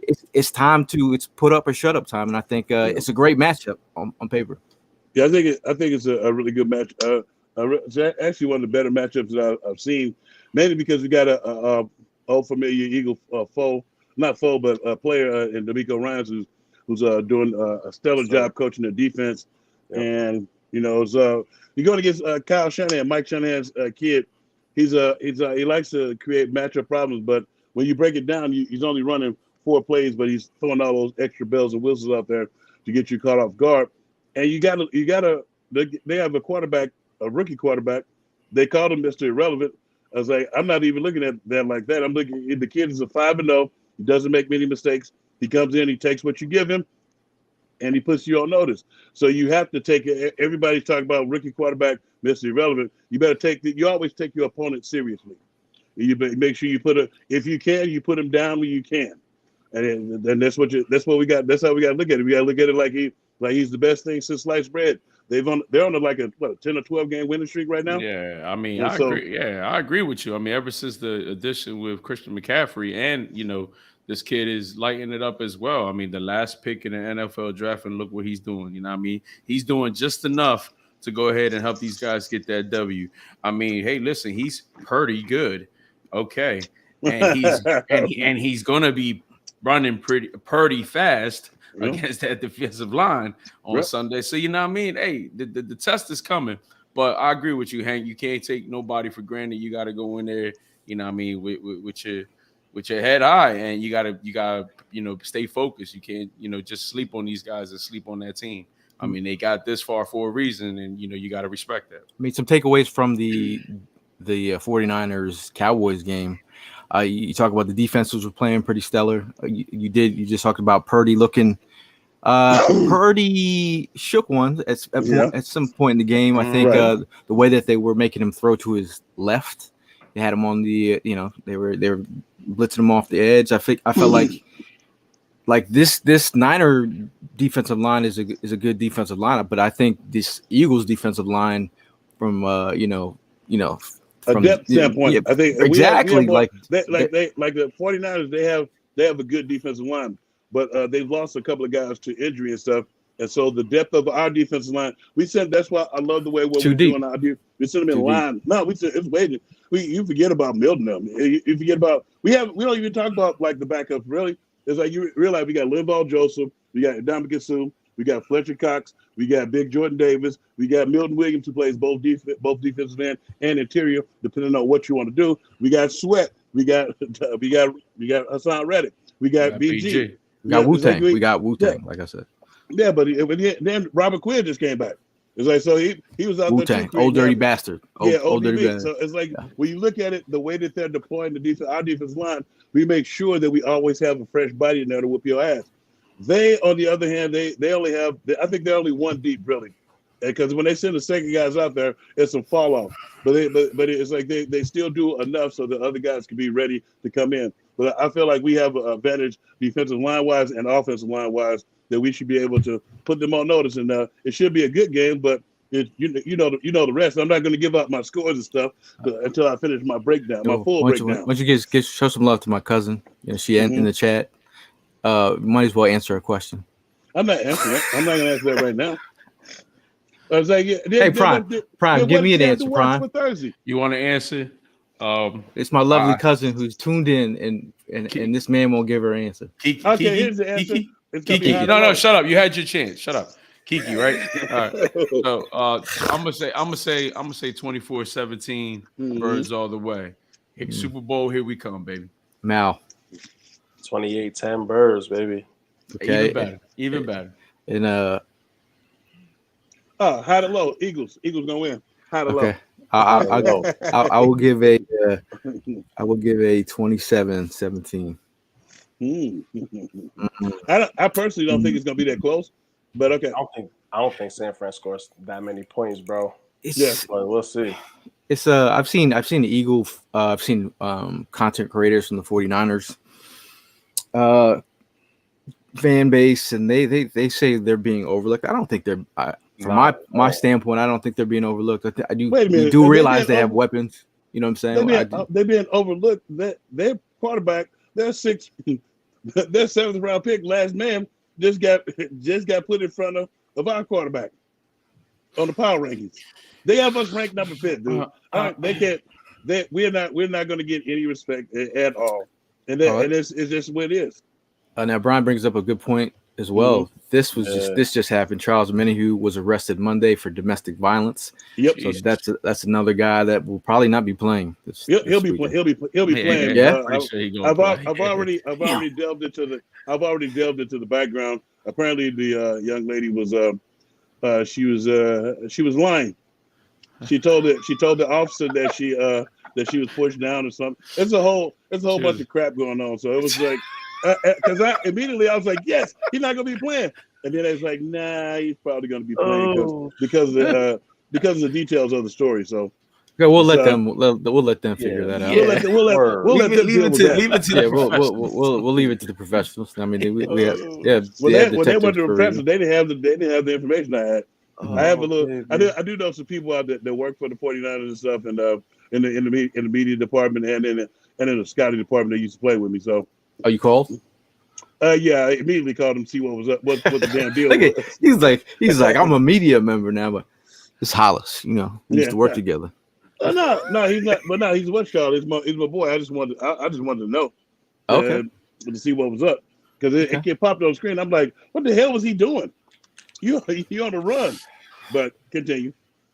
it's time it's put up or shut up time, and I think it's a great matchup on paper. Yeah, I think it's a really good match. It's actually one of the better matchups that I've seen, mainly because we got a old familiar Eagle player in D'Amico Ryans who's doing a stellar job coaching the defense, and. You're going against Kyle Shanahan, Mike Shanahan's kid. He likes to create matchup problems, but when you break it down, he's only running 4 plays, but he's throwing all those extra bells and whistles out there to get you caught off guard. And they have a rookie quarterback. They called him Mr. Irrelevant. I was like, I'm not even looking at that like that. I'm looking at the kid is a 5-0. He doesn't make many mistakes. He comes in, he takes what you give him, and he puts you on notice. So you have to take it. Everybody's talking about rookie quarterback, Mr. Irrelevant. You better you always take your opponent seriously. You make sure if you can, you put him down when you can. And that's how we got to look at it. We got to look at it like he's the best thing since sliced bread. They're on a 10 or 12 game winning streak right now. Yeah, I mean, I agree. Yeah, I agree with you. I mean, ever since the addition with Christian McCaffrey, and this kid is lighting it up as well. I mean, the last pick in the NFL draft, and look what he's doing. You know what I mean? He's doing just enough to go ahead and help these guys get that W. I mean, hey, listen, he's pretty good. Okay. And he's gonna be running pretty fast against that defensive line on Sunday. So you know what I mean? Hey, the test is coming. But I agree with you, Hank. You can't take nobody for granted. You gotta go in there, you know what I mean, with your head high, and you gotta stay focused. You can't just sleep on these guys and sleep on that team. I mean, they got this far for a reason, and you got to respect that. I mean, some takeaways from the 49ers Cowboys game. You talk about the defenses were playing pretty stellar. You just talked about Purdy looking Purdy shook one at some point in the game. I think the way that they were making him throw to his left, they had him on the they were blitzing him off the edge. I felt like this Niner defensive line is a good defensive lineup, but I think this Eagles defensive line from from a depth standpoint, I think exactly the 49ers, they have a good defensive line, but they've lost a couple of guys to injury and stuff. And so the depth of our defensive line, that's why I love the way we're doing our defense. We send them in line. No, it's waiting. You forget about Milton. You forget about we don't even talk about like the backups really. It's like you realize we got Linval Joseph, we got Ndamukong Suh, we got Fletcher Cox, we got Big Jordan Davis, we got Milton Williams who plays both defensive end and interior, depending on what you want to do. We got Sweat, we got Hassan Reddick, we got BG. We got Wu-Tang. Like we got Wu-Tang, like I said. Yeah, but then Robert Quinn just came back. It's like, so he was out Wu-Tang, there too. old dirty bastard. Old dirty bastard. So it's like when you look at it, the way that they're deploying our defense line, we make sure that we always have a fresh body in there to whoop your ass. They, on the other hand, they only have, I think they're only one deep, really, because when they send the second guys out there, it's some fall off. But it's like they still do enough so the other guys can be ready to come in. But I feel like we have an advantage defensive line wise and offensive line wise that we should be able to put them on notice. And it should be a good game, but you know the rest. I'm not going to give out my scores and stuff until I finish my breakdown, my full breakdown. Why don't you show some love to my cousin? She in the chat. Might as well answer a question. I'm not answering it. I'm not going to answer that right now. I was like, hey, Prime, give me an answer, Prime. For Thursday. You want to answer? It's my lovely cousin who's tuned in, and this man won't give her an answer. Okay, here's the answer. Kiki. No, shut up. You had your chance. Shut up. Kiki, right? All right. So I'm gonna say 24-17, Birds all the way. Super Bowl, here we come, baby. Mal. 28-10 Birds, baby. Okay. Even better. And high to low. Eagles gonna win. High to low. Okay. I will give a 27-17. I personally don't think it's gonna be that close, but okay. I don't think San Fran scores that many points, bro. But we'll see. It's I've seen the Eagle. I've seen content creators from the 49ers fan base, and they say they're being overlooked. I don't think they're. From my standpoint, I don't think they're being overlooked. I do. Wait a minute, do realize they have weapons. You know what I'm saying? They're being overlooked. Their quarterback, their seventh round pick, last man, just got put in front of our quarterback on the power rankings. They have us ranked number 5th, dude. They can't. We're not going to get any respect at all. And it's just what it is. Now Brian brings up a good point as well. This just happened. Charles Menahue was arrested Monday for domestic violence. Yep. So that's another guy that will probably not be playing. He'll be playing. Yeah. I've already delved into the background. Apparently, the young lady was she was lying. She told the officer that she was pushed down or something. It's a whole bunch of crap going on. So it was like. Because I was like, yes, he's not gonna be playing, and then it's like, nah, he's probably gonna be playing because of the details of the story. So, okay, we'll let them figure that out. We'll leave it to the professionals. I mean, when they went to the professionals, they didn't have the information I had. I have a little. I do know some people out there that work for the 49ers and stuff, and in the media department and in the scouting department that used to play with me. So. Oh, you called? Yeah, I immediately called him to see what was up, what the damn deal was. He's like, I'm a media member now, but it's Hollis, we used to work together. No, he's not. But no, he's what's called. He's my boy. I just wanted to know. Okay. To see what was up because it popped on the screen. I'm like, what the hell was he doing? You on the run? But continue.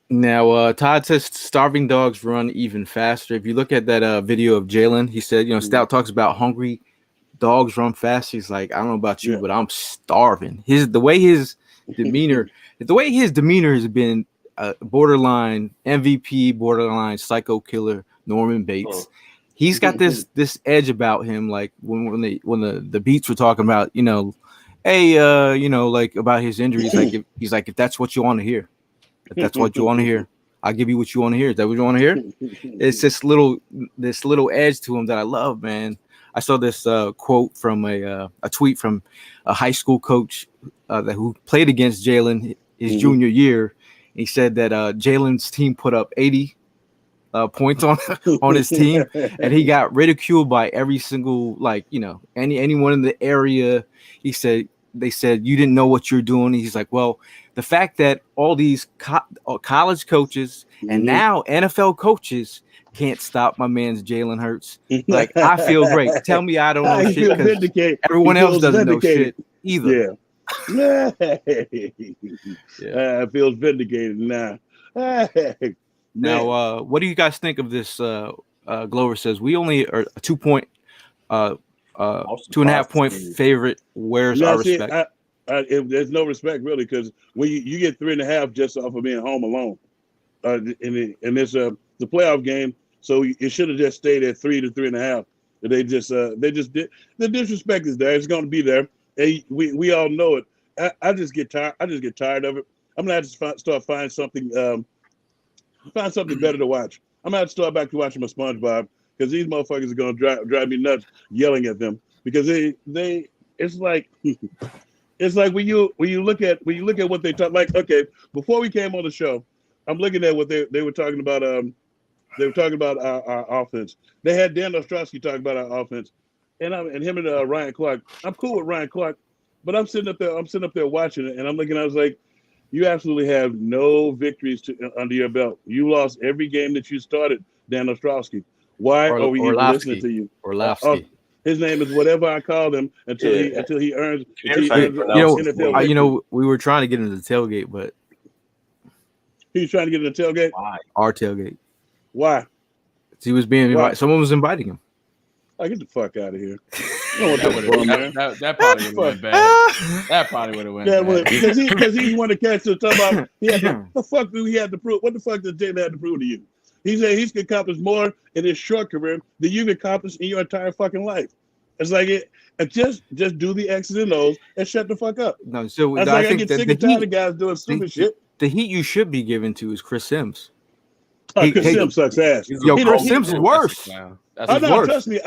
Now, Todd says starving dogs run even faster. If you look at that video of Jalen, he said, Stout talks about hungry dogs run fast. He's like, I don't know about you, but I'm starving. The way his demeanor has been borderline MVP, borderline psycho killer Norman Bates. He's got this edge about him. Like when the Beats were talking about, like about his injuries. Like he's like, if that's what you want to hear, I'll give you what you want to hear. Is that what you want to hear? It's this little edge to him that I love, man. I saw this quote from a tweet from a high school coach who played against Jalen his junior year. He said that Jalen's team put up 80 points on his team, and he got ridiculed by every single anyone in the area. He said they said you didn't know what you're doing. He's like, well, the fact that all these college coaches and now NFL coaches can't stop my man's Jalen Hurts. Like, I feel great. Tell me I don't know shit because everyone else doesn't know shit either. Yeah. I feel vindicated now. Now, what do you guys think of this Glover says we only are a 2 point, 2.5 point favorite. Where's our respect? If there's no respect really, because when you get 3.5 just off of being home alone, and it's the playoff game, so it should have just stayed at 3 to 3.5. They just did. The disrespect is there. It's going to be there. And we all know it. I just get tired. I just get tired of it. I'm gonna have to start find something better to watch. I'm gonna have to start back to watching my SpongeBob, because these motherfuckers are gonna drive me nuts yelling at them, because it's like when you look at what they talk, like, okay, before we came on the show, I'm looking at what they were talking about. They were talking about our offense. They had Dan Ostrowski talking about our offense, and him and Ryan Clark. I'm cool with Ryan Clark, but I'm sitting up there watching it, and I'm looking. I was like, you absolutely have no victories under your belt. You lost every game that you started, Dan Ostrowski. Why are we even listening to you? Orlovsky. His name is whatever I call him until he earns. You know, we were trying to get into the tailgate, but he's trying to get in the tailgate. Why? Our tailgate. Why? He was being invited. Someone was inviting him. I get the fuck out of here. That probably would have went bad. That probably would have went bad. Because he wanted to catch the talk about the fuck do he have to prove? What the fuck does Jalen have to prove to you? He said he's accomplished more in his short career than you've accomplished in your entire fucking life. It's like just do the X's and O's and shut the fuck up. No, so I think get sick and tired of guys doing stupid shit. The heat you should be given to is Chris Sims. Chris Sims sucks ass. Chris Sims is worse. Trust me.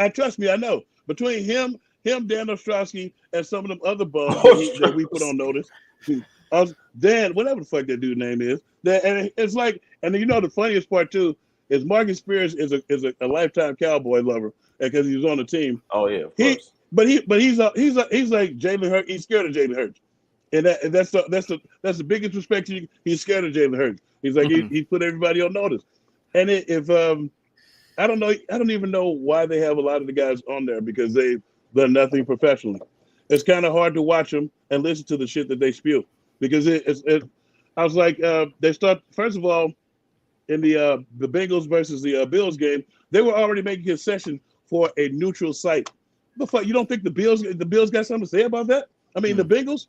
I know. Between him, Dan Ostrowski, and some of them other bums that we put on notice. Dan, whatever the fuck that dude's name is. And it's like, and you know the funniest part too is Marcus Spears is a lifetime Cowboy lover because he was on the team. Oh yeah, of course. But he's like Jalen Hurts. He's scared of Jalen Hurts, and that's the biggest respect. He's scared of Jalen Hurts. He's like he put everybody on notice. And if I don't even know why they have a lot of the guys on there, because they've done nothing professionally. It's kind of hard to watch them and listen to the shit that they spew, because I was like, they start, first of all, in the Bengals versus the Bills game, they were already making concession for a neutral site. The fuck, you don't think the Bills got something to say about that? I mean, the Bengals.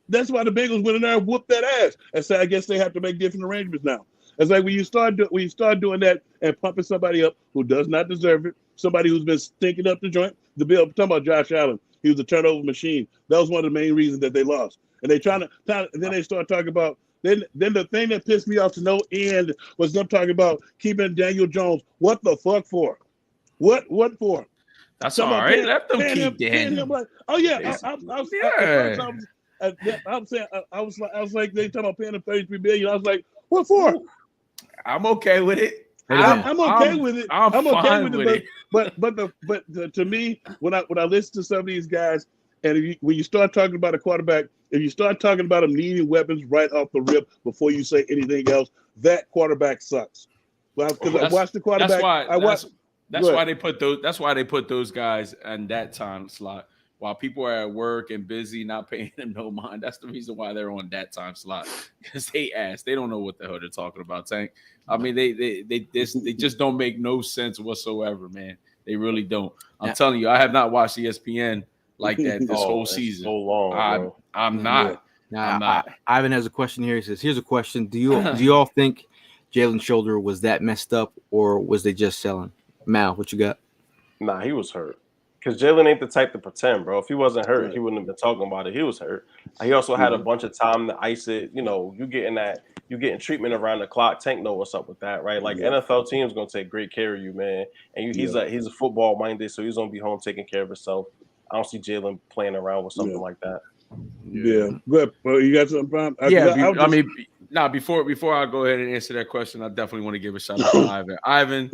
That's why the Bengals went in there and whooped that ass and said, I guess they have to make different arrangements now. It's like when you start doing that and pumping somebody up who does not deserve it, somebody who's been stinking up the joint. The Bill, talking about Josh Allen, he was a turnover machine. That was one of the main reasons that they lost. And they then they start talking about then the thing that pissed me off to no end was them talking about keeping Daniel Jones. What the fuck for? What for? That's all right. Let them keep Daniel. Like, oh yeah, I was like they talking about paying him $33 million. I was like, what for? I'm okay with it. I'm okay with it. I'm okay with it. But to me, when I listen to some of these guys, and when you start talking about a quarterback, if you start talking about him needing weapons right off the rip before you say anything else, that quarterback sucks. Well, because I watched the quarterback. That's why they put those. That's why they put those guys in that time slot. While people are at work and busy, not paying them no mind. That's the reason why they're on that time slot, because they don't know what the hell they're talking about, Tank. I mean, they just don't make no sense whatsoever, man. They really don't. I'm telling you, I have not watched ESPN like that this whole season. So long, I'm not. I'm not. Ivan has a question here. He says, "Here's a question: Do you all think Jalen's shoulder was that messed up, or was they just selling?" Mal, what you got? Nah, he was hurt. Because Jalen ain't the type to pretend, bro. If he wasn't hurt, he wouldn't have been talking about it. He was hurt. He also had a bunch of time to ice it. You know, you getting treatment around the clock. Tank know what's up with that, right? Like NFL teams gonna take great care of you, man. And he's a football minded, so he's gonna be home taking care of himself. I don't see Jalen playing around with something like that. Yeah. Good. Well, you got something, Prime? Before I go ahead and answer that question, I definitely want to give a shout out to Ivan. Ivan,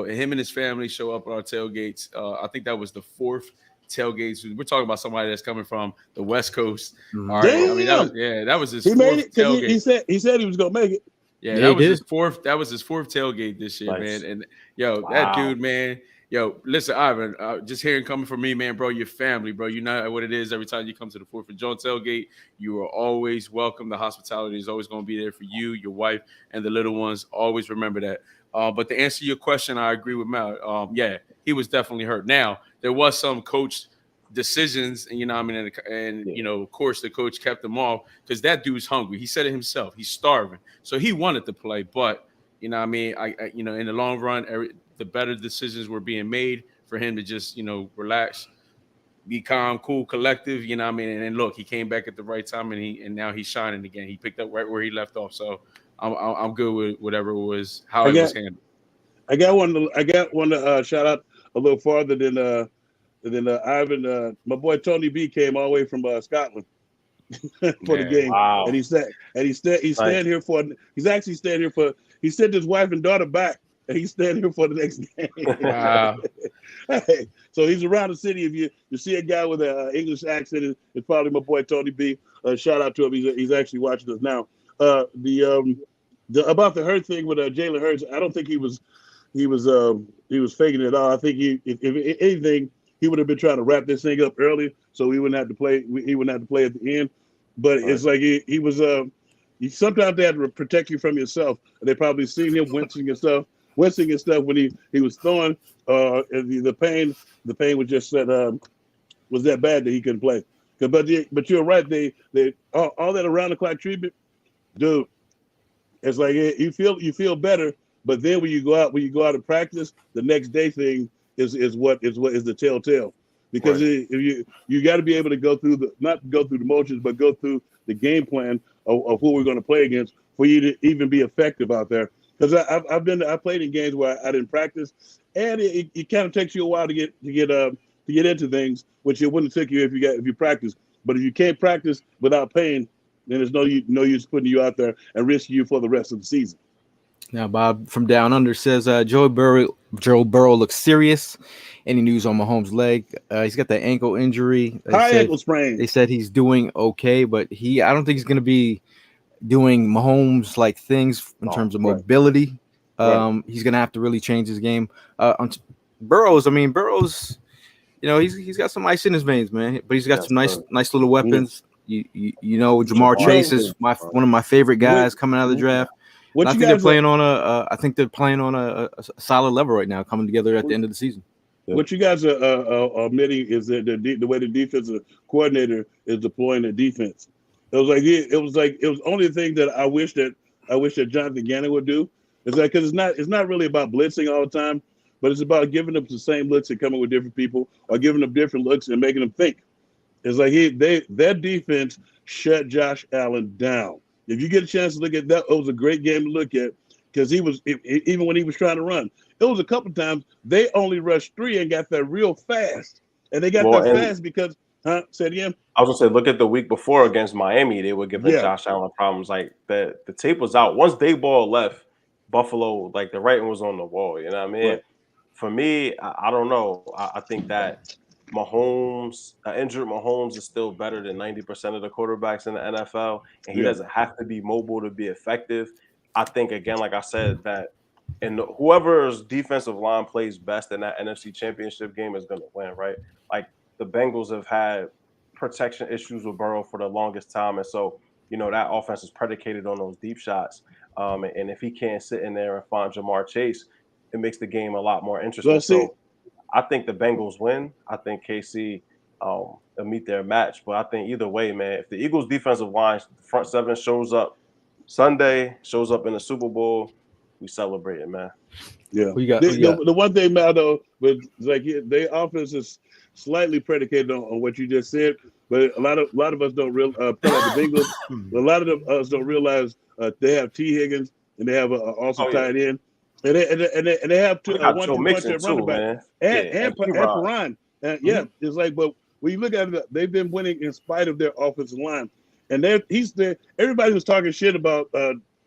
him and his family show up at our tailgates. I think that was the fourth tailgates. We're talking about somebody that's coming from the West Coast. All right. Damn. I mean, that was his fourth tailgate. He said he was gonna make it. Yeah, that was his fourth. That was his fourth tailgate this year, man. And that dude, man. Yo, listen, Ivan, just hearing coming from me, man, bro, your family, bro. You know what it is every time you come to the 4th of Jawn tailgate. You are always welcome. The hospitality is always going to be there for you, your wife, and the little ones. Always remember that. But to answer your question, I agree with Mel. Yeah, he was definitely hurt. Now, there was some coach decisions, and I mean, and of course, the coach kept him off because that dude's hungry. He said it himself. He's starving, so he wanted to play. But I mean, I in the long run, the better decisions were being made for him to just relax, be calm, cool, collective. I mean, and look, he came back at the right time, and now he's shining again. He picked up right where he left off. So I'm good with whatever it was, how it was handled. I got one to shout out a little farther than Ivan. My boy Tony B came all the way from Scotland for the game. Wow. And he's staying here for. He's actually staying here for. He sent his wife and daughter back, and he's staying here for the next game. Wow. Hey, so he's around the city. If you see a guy with an English accent, it's probably my boy Tony B. Shout out to him. He's actually watching us now. About the Hurt thing with Jalen Hurts, I don't think he was faking it at all. I think if anything, he would have been trying to wrap this thing up early, so he wouldn't have to play. He wouldn't have to play at the end. But it's like he was. Sometimes they had to protect you from yourself. They probably seen him wincing and stuff when he was throwing. The pain was just was that bad that he couldn't play. But you're right. They all that around the clock treatment, dude. It's like you feel better, but then when you go out and practice, the next day thing is the telltale. Because if you got to be able to not go through the motions, but go through the game plan of who we're going to play against for you to even be effective out there. Because I played in games where I didn't practice, and it kind of takes you a while to get into things, which it wouldn't take you if you practice. But if you can't practice without pain, then there's no use putting you out there and risking you for the rest of the season. Now, Bob from Down Under says Joe Burrow looks serious. Any news on Mahomes' leg? He's got that ankle injury. Ankle sprain. They said he's doing okay, but I don't think he's going to be doing Mahomes like things in terms of mobility. He's going to have to really change his game. Burrow's, he's got some ice in his veins, man. But he's got some nice little weapons. Jamar Chase is one of my favorite guys coming out of the draft. I think they're playing on a solid level right now, coming together at the end of the season. What you guys are admitting is that the way the defensive coordinator is deploying the defense. It was only the thing that I wish that Jonathan Gannon would do. It's like because it's not really about blitzing all the time, but it's about giving them the same looks and coming with different people, or giving them different looks and making them think. It's like their defense shut Josh Allen down. If you get a chance to look at that, it was a great game to look at because even when he was trying to run, it was a couple times they only rushed 3 and got there real fast, and they got there fast because. Say it again. I was gonna say, look at the week before against Miami. They were giving Josh Allen problems. Like the tape was out. Once Dayball left, Buffalo, like the writing was on the wall. You know what I mean? Right. For me, I don't know. I think that Mahomes, injured Mahomes, is still better than 90% of the quarterbacks in the NFL, and he doesn't have to be mobile to be effective. I think again, like I said, that and whoever's defensive line plays best in that NFC Championship game is going to win, right? Like the Bengals have had protection issues with Burrow for the longest time, and so that offense is predicated on those deep shots. And if he can't sit in there and find Jamar Chase, it makes the game a lot more interesting. So I think the Bengals win. I think KC will meet their match. But I think either way, man, if the Eagles' defensive line, front seven shows up Sunday, shows up in the Super Bowl, we celebrate it, man. Yeah. The one thing, Mal, though, but like their offense is slightly predicated on what you just said. But a lot of us don't realize the Bengals. A lot of us don't realize they have T. Higgins and they have also tight end, and they have two 1-2 running back and Perine. It's like, but when you look at it, they've been winning in spite of their offensive line, and he's there. Everybody was talking shit about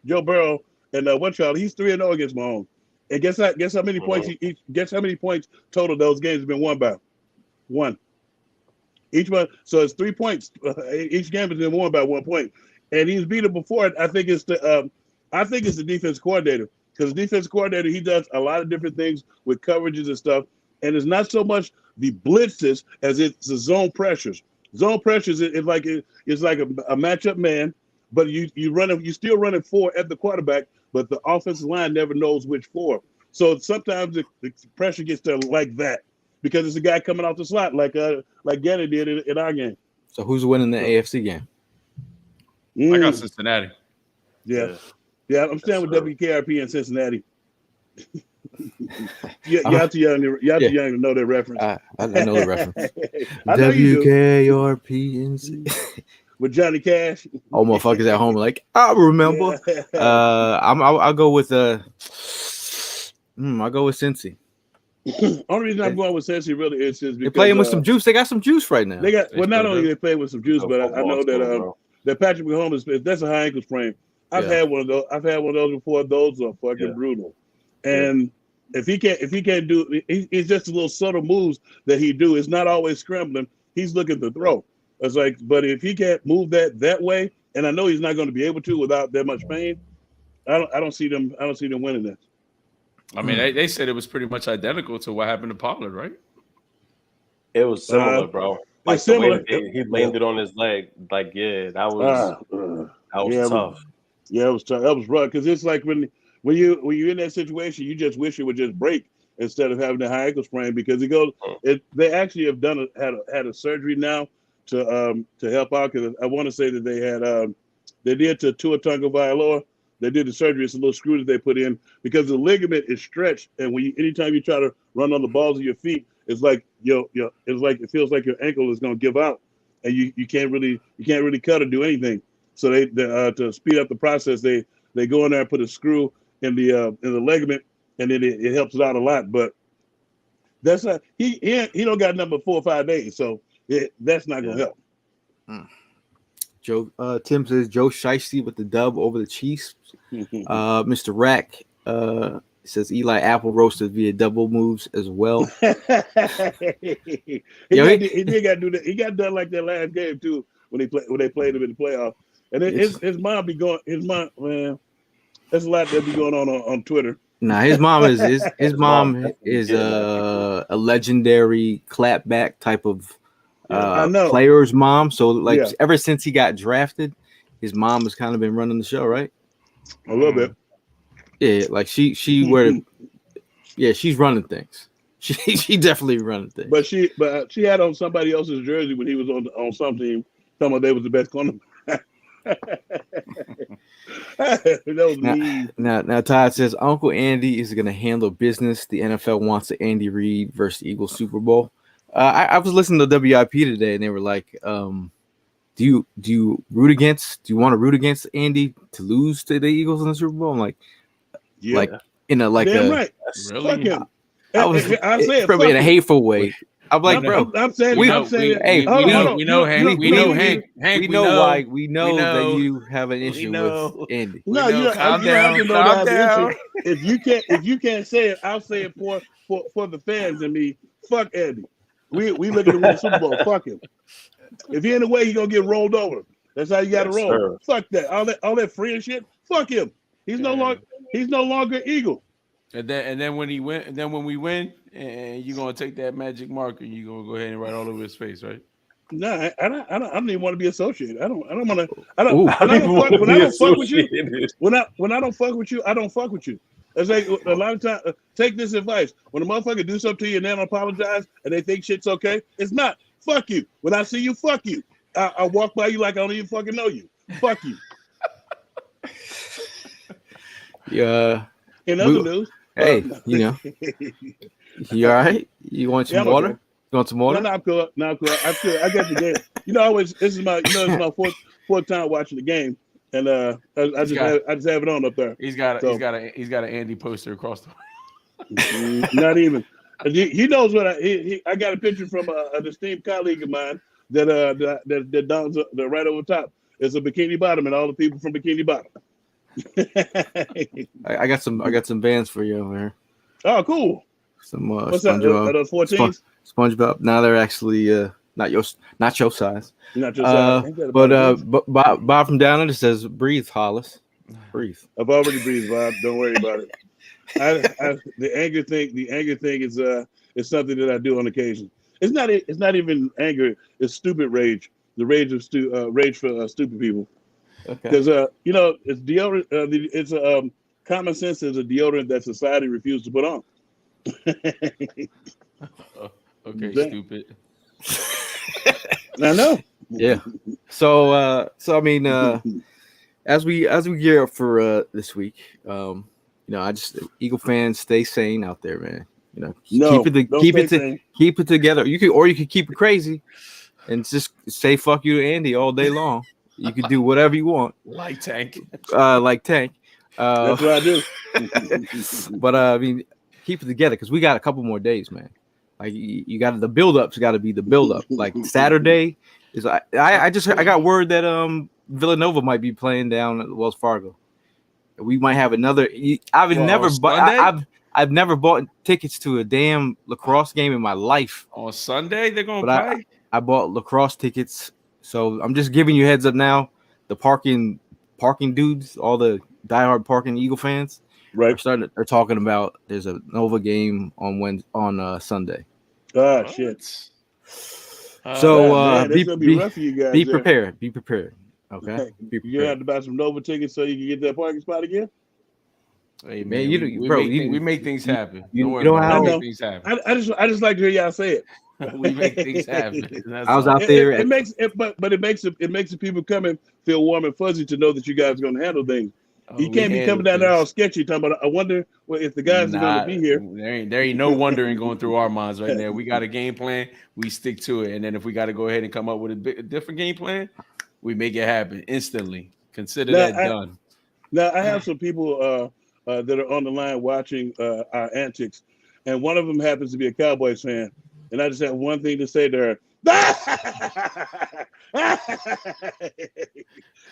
Joe Burrow and he's 3-0 against Mahomes. And guess how many points guess how many points total those games have been won by? 1. Each one, so it's 3 points. Each game has been won by 1 point, and he's beat it before. I think it's the defense coordinator, because the defense coordinator, he does a lot of different things with coverages and stuff, and it's not so much the blitzes as it's the zone pressures. Zone pressures is like a matchup man, but you still running 4 at the quarterback, but the offensive line never knows which four. So sometimes the pressure gets there like that because it's a guy coming off the slot like Gannon did in our game. So who's winning the AFC game? I got Cincinnati. Yeah, I'm staying with WKRP in Cincinnati. Y'all too young to know that reference. I know the reference. I know you do. WKRP With Johnny Cash. Oh, motherfuckers at home like I remember. I'll go with I'll go with Cincy. Only reason I'm going with Cincy really is because they're playing with some juice. They got some juice right now. They got not only they play with some juice, but I know that Patrick Mahomes that's a high ankle sprain. I've had one of those. I've had one of those before. Those are fucking brutal. And if he can't do, it's just a little subtle moves that he do. It's not always scrambling. He's looking to throw. It's like, but if he can't move that way, and I know he's not going to be able to without that much pain, I don't see them winning this. I mean, they said it was pretty much identical to what happened to Pollard, right? It was similar, bro. Like similar. He landed on his leg. Like, that was tough. Yeah, it was tough. That was rough because it's like when you're in that situation, you just wish it would just break instead of having a high ankle sprain because they actually have had a surgery now to help out because I want to say that they did to Tua Tagovailoa. They did the surgery. It's a little screw that they put in because the ligament is stretched, and anytime you try to run on the balls of your feet, it's like it feels like your ankle is going to give out, and you can't really cut or do anything. So they to speed up the process, they go in there and put a screw in the ligament, and then it helps it out a lot. But that's not he don't got number 4 or 5 days, so that's not going to help. Tim says Joe Shiesty with the dub over the Chiefs. Mr. Rack says Eli Apple roasted via double moves as well. he did got to do that. He got done like that last game too when they played him in the playoff. And his mom be going. His mom, man, there's a lot that be going on Twitter. Nah, his mom is a legendary clapback type of player's mom. So ever since he got drafted, his mom has kind of been running the show, right? A little bit. Yeah, like she's running things. She definitely running things. But she had on somebody else's jersey when he was on some team. Some of they was the best corner. That was mean. Now Todd says Uncle Andy is going to handle business. The NFL wants the Andy Reid versus Eagles Super Bowl. I was listening to WIP today, and they were like, "Do you want to root against Andy to lose to the Eagles in the Super Bowl?" I'm like, like in a like damn a right. Really? Fuck him. I was probably in a hateful way. I'm like, bro, we know Hank. We know that you have an issue with Andy. No, you calm down. If you can't say it, I'll say it for the fans and me. Fuck Andy. We looking to win the Super Bowl. Fuck him. If he in the way, he gonna get rolled over. That's how you got to roll. Sir. Fuck that. All that free and shit. Fuck him. He's no longer Eagle. And then when we win, and you're gonna take that magic marker and you're gonna go ahead and write all over his face, right? No, I don't even want to be associated. I don't fuck with you. When I don't fuck with you, I don't fuck with you. It's like a lot of times. Take this advice: when a motherfucker do something to you and they don't apologize and they think shit's okay, it's not. Fuck you. When I see you, fuck you. I walk by you like I don't even fucking know you. Fuck you. Yeah. In other news. Hey, you all right? You want some water? Okay. You want some water? No, I'm cool. I'm cool. I got the game. This is my fourth time watching the game, and I just have it on up there. He's got an Andy poster across the. Not even. He knows what I got a picture from an esteemed colleague of mine that downs the right over top. It's a Bikini Bottom, and all the people from Bikini Bottom. I got some bands for you over here. Oh, cool. Some what's SpongeBob. Are those 14s? SpongeBob. Now they're actually not your size. Not your size. But Bob from down there says, "Breathe, Hollis. Breathe." I've already breathed, Bob. Don't worry about it. The anger thing is something that I do on occasion. It's not even anger. It's stupid rage. The rage of rage for stupid people. Because okay. it's deodorant. It's common sense is a deodorant that society refused to put on. Okay, Damn. stupid. I know. Yeah. So I mean, as we gear up for this week, I just Eagle fans, stay sane out there, man. No, keep it together. You could keep it crazy and just say fuck you to Andy all day long. You could do whatever you want. Like Tank. Like Tank. That's what I do. But I mean, keep it together because we got a couple more days, man. Like you got the build-up's got to be the build-up. Like Saturday is I got word that Villanova might be playing down at Wells Fargo. We might have another. I've never bought tickets to a damn lacrosse game in my life. On Sunday they're gonna play. I bought lacrosse tickets, so I'm just giving you heads up now. The parking dudes, all the diehard parking Eagle fans, right? They're talking about there's a Nova game on Sunday. Ah, shit. So be rough for you guys. Be prepared. Be prepared. Okay. You have to buy some Nova tickets so you can get that parking spot again. Hey man, we make things happen. You know how make things happen. I just like to hear y'all say it. We make things happen. I was out there. It makes the people coming feel warm and fuzzy to know that you guys are going to handle things. You can't be coming down there all sketchy talking about. I wonder if the guys are going to be here. There ain't no wondering going through our minds right now. We got a game plan. We stick to it, and then if we got to go ahead and come up with a different game plan, we make it happen instantly. Consider that done. Now I have some people that are on the line watching our antics, and one of them happens to be a Cowboys fan. And I just have one thing to say to her.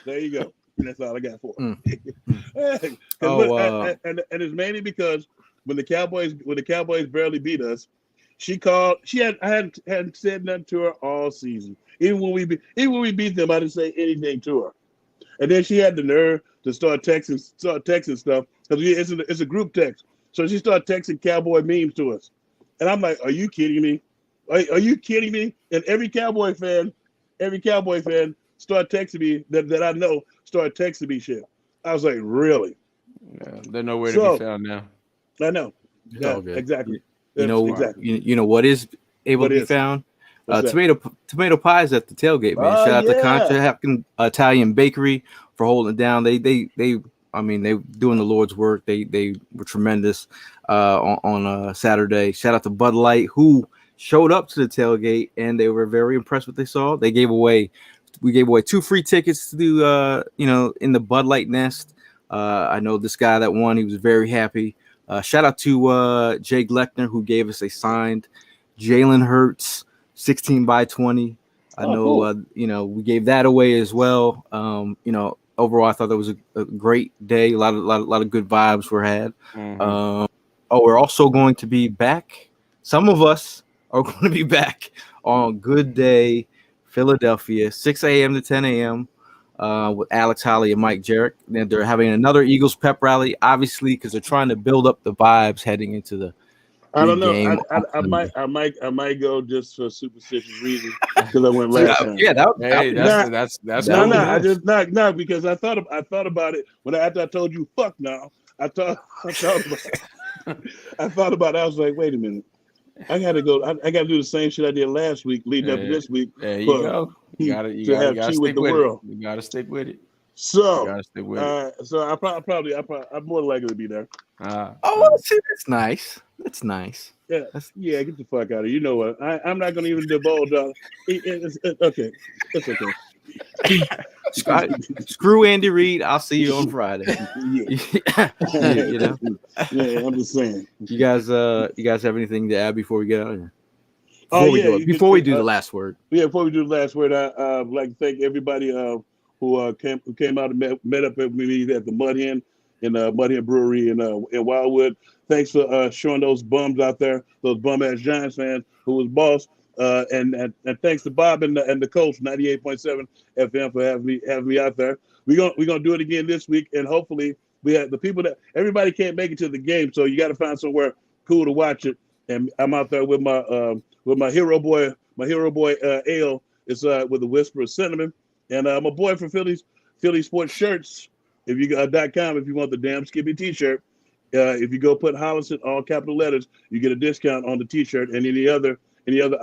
There you go. That's all I got for her. And it's mainly because when the Cowboys barely beat us, she called. I hadn't said nothing to her all season. Even when we beat them, I didn't say anything to her. And then she had the nerve to start texting stuff because it's a group text. So she started texting Cowboy memes to us, and I'm like, "Are you kidding me? Are you kidding me?" And every Cowboy fan started texting me that I know started texting me shit. I was like, "Really?" Yeah, they're nowhere to be found now. I know. Yeah, exactly. You know what is able to be found? Tomato pies at the tailgate, man. Shout out to Contra Italian Bakery for holding it down. They doing the Lord's work. They were tremendous on Saturday. Shout out to Bud Light who showed up to the tailgate and they were very impressed with what they saw. We gave away 2 free tickets to do in the Bud Light Nest. I know this guy that won. He was very happy. Shout out to Jay Gleckner who gave us a signed Jalen Hurts 16x20. I know cool. We gave that away as well. Overall, I thought that was a great day. A lot of good vibes were had. Mm-hmm. We're also going to be back. Some of us are going to be back on Good Day, Philadelphia, 6 a.m. to 10 a.m. With Alex Holly and Mike Jarrett. And they're having another Eagles pep rally, obviously, because they're trying to build up the vibes heading into the. I don't know. I might go just for superstitious reasons because I went last time. Yeah, that's no. I just not because I thought about it after I told you fuck now. I thought about it. I was like, wait a minute. I gotta go. I gotta do the same shit I did last week, leading up to this week. There you go. You gotta stick with it. You gotta stick with it. So, I'm more likely to be there. That's nice. That's nice. Yeah, get the fuck out of here. You know what? I'm not going to even divulge. It's okay. It's okay. Screw Andy Reid. I'll see you on Friday. Yeah, I'm just saying. You guys have anything to add before we get out of here? Before we do the last word. Yeah, before we do the last word, I'd like to thank everybody who came out and met up with me at the Mud Hen in Mud Hen Brewery in Wildwood. Thanks for showing those bums out there, those bum ass Giants fans who was boss. And thanks to Bob and the coach 98.7 FM for having me out there. We're gonna do it again this week, and hopefully we have the people that everybody can't make it to the game, so you got to find somewhere cool to watch it. And I'm out there with my hero boy ale. It's with a whisper of cinnamon. And my boy from Philly Sports Shirts, If you go .com, if you want the damn Skippy T-shirt, if you go put Hollis in all capital letters, you get a discount on the T-shirt and any other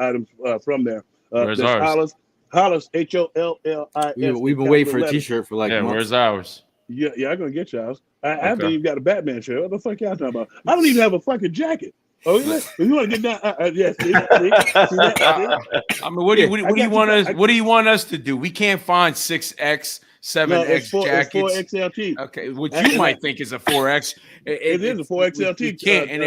items from there. Where's That's ours? Hollis HOLLIS. We've been waiting for a T-shirt for like months. Where's ours? Yeah, I'm gonna get y'all. I haven't even got a Batman shirt. What the fuck y'all talking about? I don't even have a fucking jacket. Oh, yeah. If you want to get down, yes. See that? I mean, what do you want us? What do you want us to do? We can't find 6X, 7X jackets. It's 4XLT. Okay, which you might think is a 4X. It is a 4XLT. You can't, and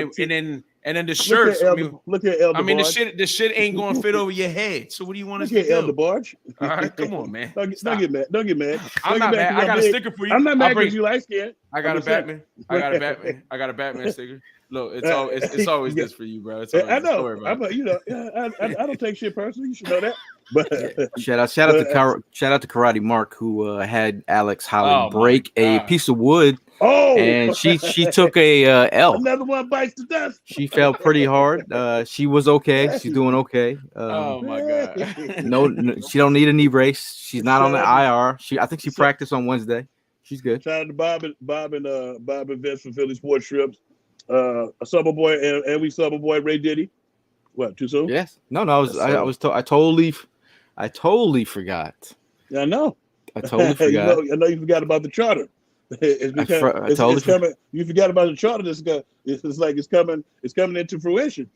then the shirts. Look at Elder the shit ain't going to fit over your head. So what do you want us to do? Elder Barge. All right, come on, man. Don't get mad. Don't get mad. I'm not mad. I got a sticker for you. I'm not mad because you like skin. I got a Batman. I got a Batman sticker. Look, it's always this for you, bro. I know. I don't take shit personally. You should know that. But shout out to Karate Mark, who had Alex Holly break a piece of wood. Oh, and she took a L. Another one bites the dust. She fell pretty hard. She was okay. She's doing okay. Oh my god. No, she don't need a knee brace. She's not on the IR. I think she practiced on Wednesday. She's good. Shout out to Bob and Vince from Philly Sports Trips. A summer boy and we summer boy Ray Diddy. What, too soon? Yes. No. I totally forgot. Yeah, I know. I totally forgot. I know you forgot about the charter. It's coming. You forgot about the charter. It's coming into fruition.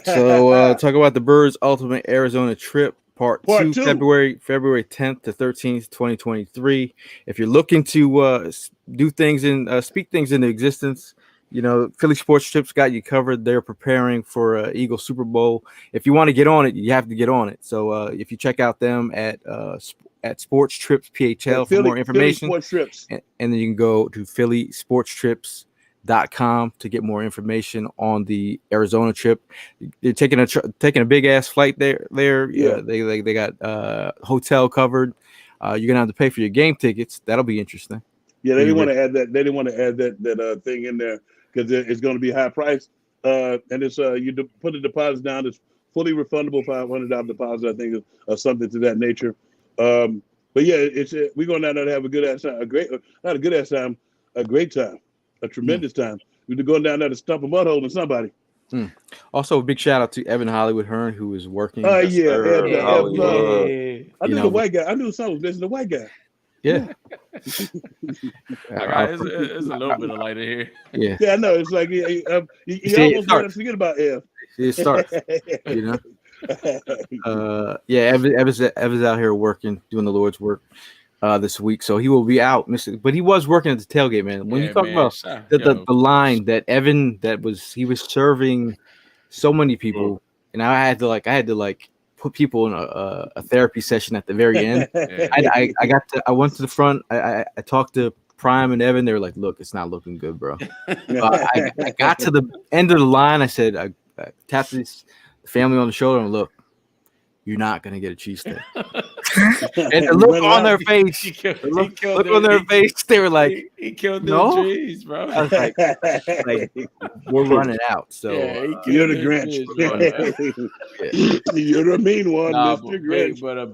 So talk about the Birds' ultimate Arizona trip, part two, February 10th to 13th, 2023. If you're looking to do things and speak things into existence, Philly Sports Trips got you covered. They're preparing for Eagle Super Bowl. If you want to get on it, you have to get on it. So if you check out them at Sports Trips PHL for more information, Sports Trips. And then you can go to phillysportstrips.com to get more information on the Arizona trip. They're taking a big ass flight there. Yeah, they got hotel covered. You're gonna have to pay for your game tickets. That'll be interesting. Yeah, they didn't want to add that. They didn't want to add that thing in there because it's going to be high price. And it's you put the deposit down. It's fully refundable, $500 deposit. I think, or something to that nature. But yeah, we're going down there to have a good ass time. A great time, a tremendous time. We're going down there to stump a mud hole in somebody. Also, a big shout out to Evan Hollywood Hearn, who is working. I knew the white guy. I knew someone was listening to the white guy. Yeah. There's a little bit of light in here. Yeah, I know. It's like you almost want to forget about Ev. It starts, Evan's out here working, doing the Lord's work this week, so he will be out. But he was working at the tailgate, man. When you talk about the line that Evan he was serving so many people, and I had to put people in a therapy session at the very end. I went to the front. I talked to Prime and Evan. They were like, "Look, it's not looking good, bro." I got to the end of the line. I said, I tapped this family on the shoulder and look, you're not gonna get a cheesesteak. And the look on their face, they were like, he killed the trees, bro. I was like, we're running out. So you're the Grinch. You're the mean one, Mr. Grinch. But a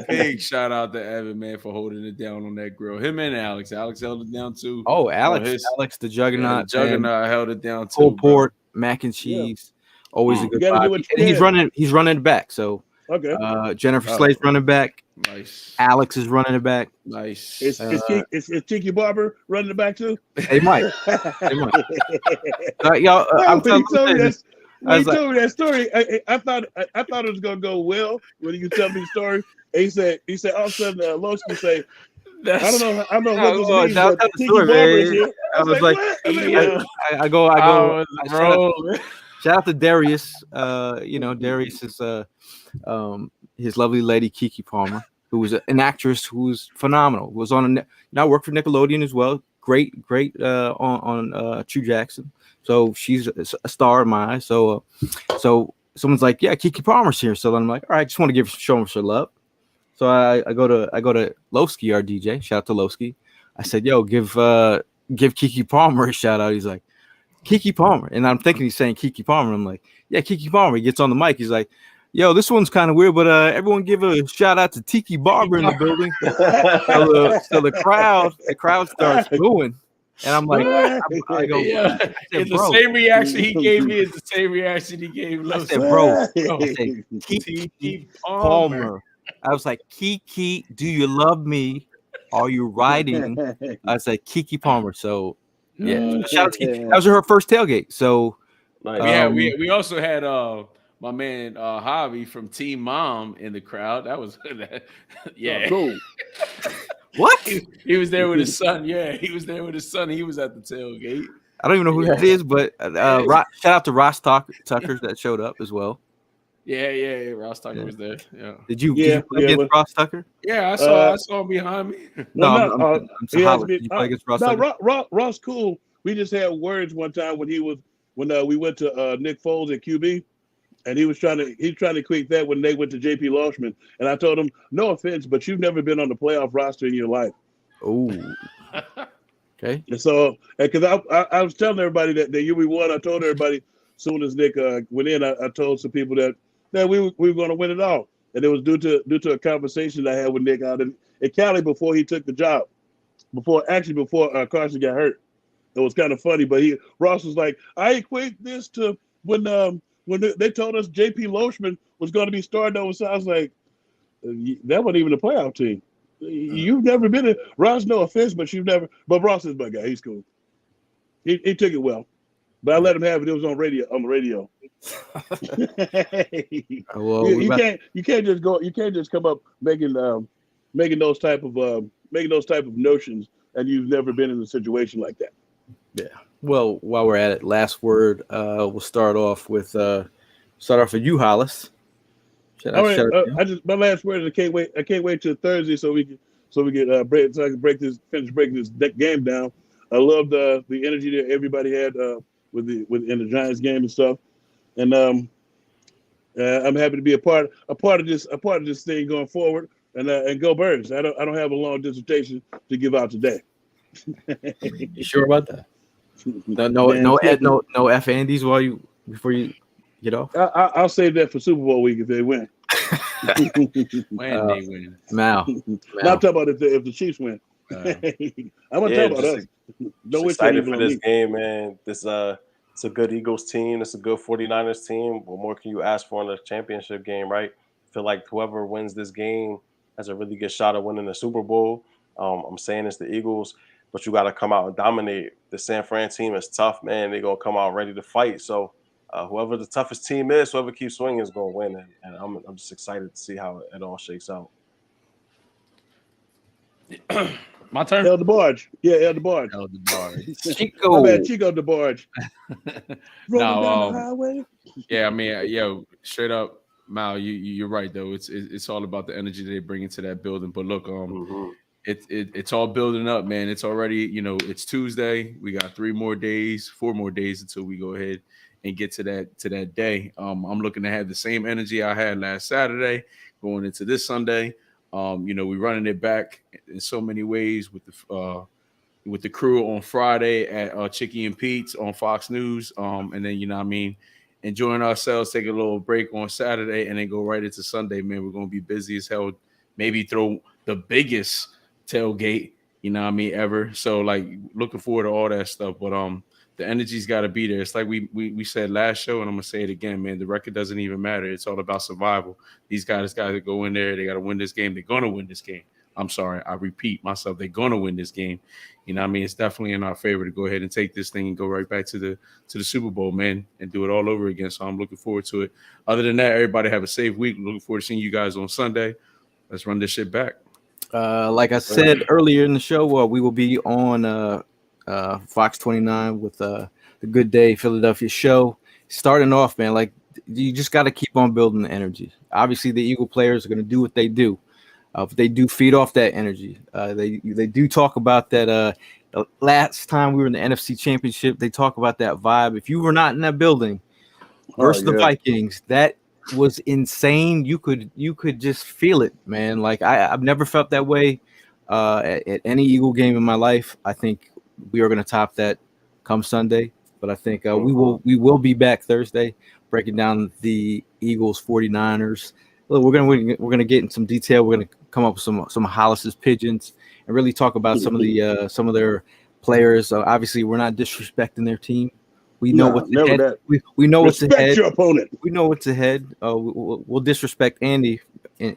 big shout out to Evan, man, for holding it down on that grill. Him and Alex. Alex held it down too. Oh, Alex the Juggernaut. Yeah, the Juggernaut held it down too. Pulled pork, mac and cheese. Always a good vibe. And he's running it back. So Jennifer Slade's running back. Nice. Alex is running it back. Nice. Is Tiki Barber running it back too? They might. Y'all, I'm telling you when he told me that story, I thought it was gonna go well when you tell me the story. And he said all of a sudden Lowski say, I don't know what this means, but Tiki Barber is here. I was like, I go. Shout out to Darius. Darius is his lovely lady Kiki Palmer, who was an actress who was phenomenal. Was on I worked for Nickelodeon as well. Great on True Jackson. So she's a star in my eyes. So someone's like, yeah, Kiki Palmer's here. So then I'm like, all right, I just want to show him some love. So I go to Lowski, our DJ. Shout out to Lowski. I said, yo, give Kiki Palmer a shout out. He's like, Kiki Palmer. And I'm thinking he's saying Kiki Palmer. I'm like, yeah, Kiki Palmer. He gets on the mic. He's like, Yo, this one's kind of weird, but everyone give a shout out to Tiki Barber in the building. So the crowd starts booing, and I'm like, I go, Yeah, I said, it's the bro. same reaction he gave me. It's the same reaction he gave I Los. said, bro. I said, Tiki Kiki Palmer. Palmer. I was like, Kiki, do you love me? Are you riding? I said, Kiki Palmer. So yeah, shout out to Kiki. That was her first tailgate. So Nice. We also had my man Javi from Team Mom in the crowd. That was yeah. Oh, cool. what? He was there with his son. Yeah, he was there with his son. He was at the tailgate. I don't even know who that is, but shout out to Ross Tucker that showed up as well. Yeah. Ross Tucker was there. Yeah. Did you play against Ross Tucker? Yeah, I saw him behind me. I'm so did you play against Ross Tucker? Ross cool. We just had words one time when we went to Nick Foles at QB, and he was trying to quick that when they went to JP Loshman, and I told him, no offense, but you've never been on the playoff roster in your life. Oh. Okay. And so, because I was telling everybody that the year we won, I told everybody as soon as Nick went in, I told some people that we were going to win it all, and it was due to a conversation I had with Nick out in Cali before he took the job, before Carson got hurt. It was kind of funny, but Ross was like, I equate this to when they told us JP Loshman was going to be starting over. So I was like, that wasn't even a playoff team. You've never been in. Ross, no offense, but you've never. But Ross is my guy. He's cool. He took it well, but I let him have it. It was on radio. On the radio. Well, you can't just go. You can't just come up making those type of notions, and you've never been in a situation like that. Yeah. Well, while we're at it, last word. We'll start off with you, Hollis. All right. My last word is I can't wait till Thursday so we can finish breaking this game down. I loved the energy that everybody had in the Giants game and stuff, and I'm happy to be a part of this thing going forward. And go Birds. I don't have a long dissertation to give out today. You sure about that? No F Andes before you get off. I'll save that for Super Bowl week if they win. When they win. Mal. I'm talking about if the Chiefs win. I'm gonna talk about us. Don't excited for this game, man. It's a good Eagles team. It's a good 49ers team. What more can you ask for in a championship game, right? I feel like whoever wins this game has a really good shot of winning the Super Bowl. I'm saying it's the Eagles, but you got to come out and dominate. The San Fran team is tough, man. They're going to come out ready to fight. So whoever the toughest team is, whoever keeps swinging is going to win. And I'm just excited to see how it all shakes out. My turn? El DeBarge. Yeah, El DeBarge. Chico. My bad, Chico DeBarge. Rolling down the highway. Yeah, I mean, straight up, Mal, you're right though. It's all about the energy they bring into that building. But look, it's all building up, man. It's already, it's Tuesday. We got 4 more days until we go ahead and get to that day. I'm looking to have the same energy I had last Saturday going into this Sunday. We're running it back in so many ways with the crew on Friday at Chicky and Pete's on Fox News. And then, enjoying ourselves, take a little break on Saturday, and then go right into Sunday, man. We're going to be busy as hell. Maybe throw the biggest tailgate, ever. So, looking forward to all that stuff. But the energy's got to be there. It's like we said last show, and I'm going to say it again, man. The record doesn't even matter. It's all about survival. These guys that go in there, they got to win this game. They're going to win this game. I'm sorry, I repeat myself. They're going to win this game. It's definitely in our favor to go ahead and take this thing and go right back to the Super Bowl, man, and do it all over again. So I'm looking forward to it. Other than that, everybody have a safe week. Looking forward to seeing you guys on Sunday. Let's run this shit back. Like I said earlier in the show, we will be on Fox 29 with the Good Day Philadelphia show. Starting off, man, you just got to keep on building the energy. Obviously, the Eagle players are going to do what they do. They do feed off that energy. They do talk about that. Last time we were in the NFC Championship, they talk about that vibe. If you were not in that building versus the Vikings, that was insane. You could just feel it, man. I've never felt that way at any Eagle game in my life. I think we are going to top that come Sunday. But I think we will be back Thursday breaking down the Eagles 49ers. Look, we're gonna get in some detail. We're gonna come up with some Hollis's pigeons and really talk about some of their players. Obviously, we're not disrespecting their team. We know what's ahead. That. We know what's Respect ahead. your opponent. We know what's ahead. We'll disrespect Andy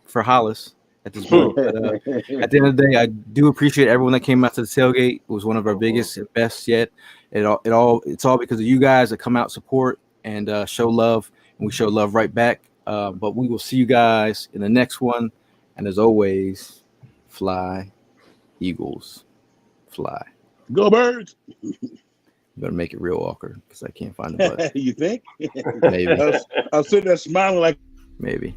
for Hollis at this point. But at the end of the day, I do appreciate everyone that came out to the tailgate. It was one of our biggest and best yet. It's all because of you guys that come out, support, and show love, and we show love right back. But we will see you guys in the next one. And as always, fly, Eagles, fly. Go Birds. I'm gonna make it real awkward because I can't find the button. You think? Maybe. I was sitting there smiling like. Maybe.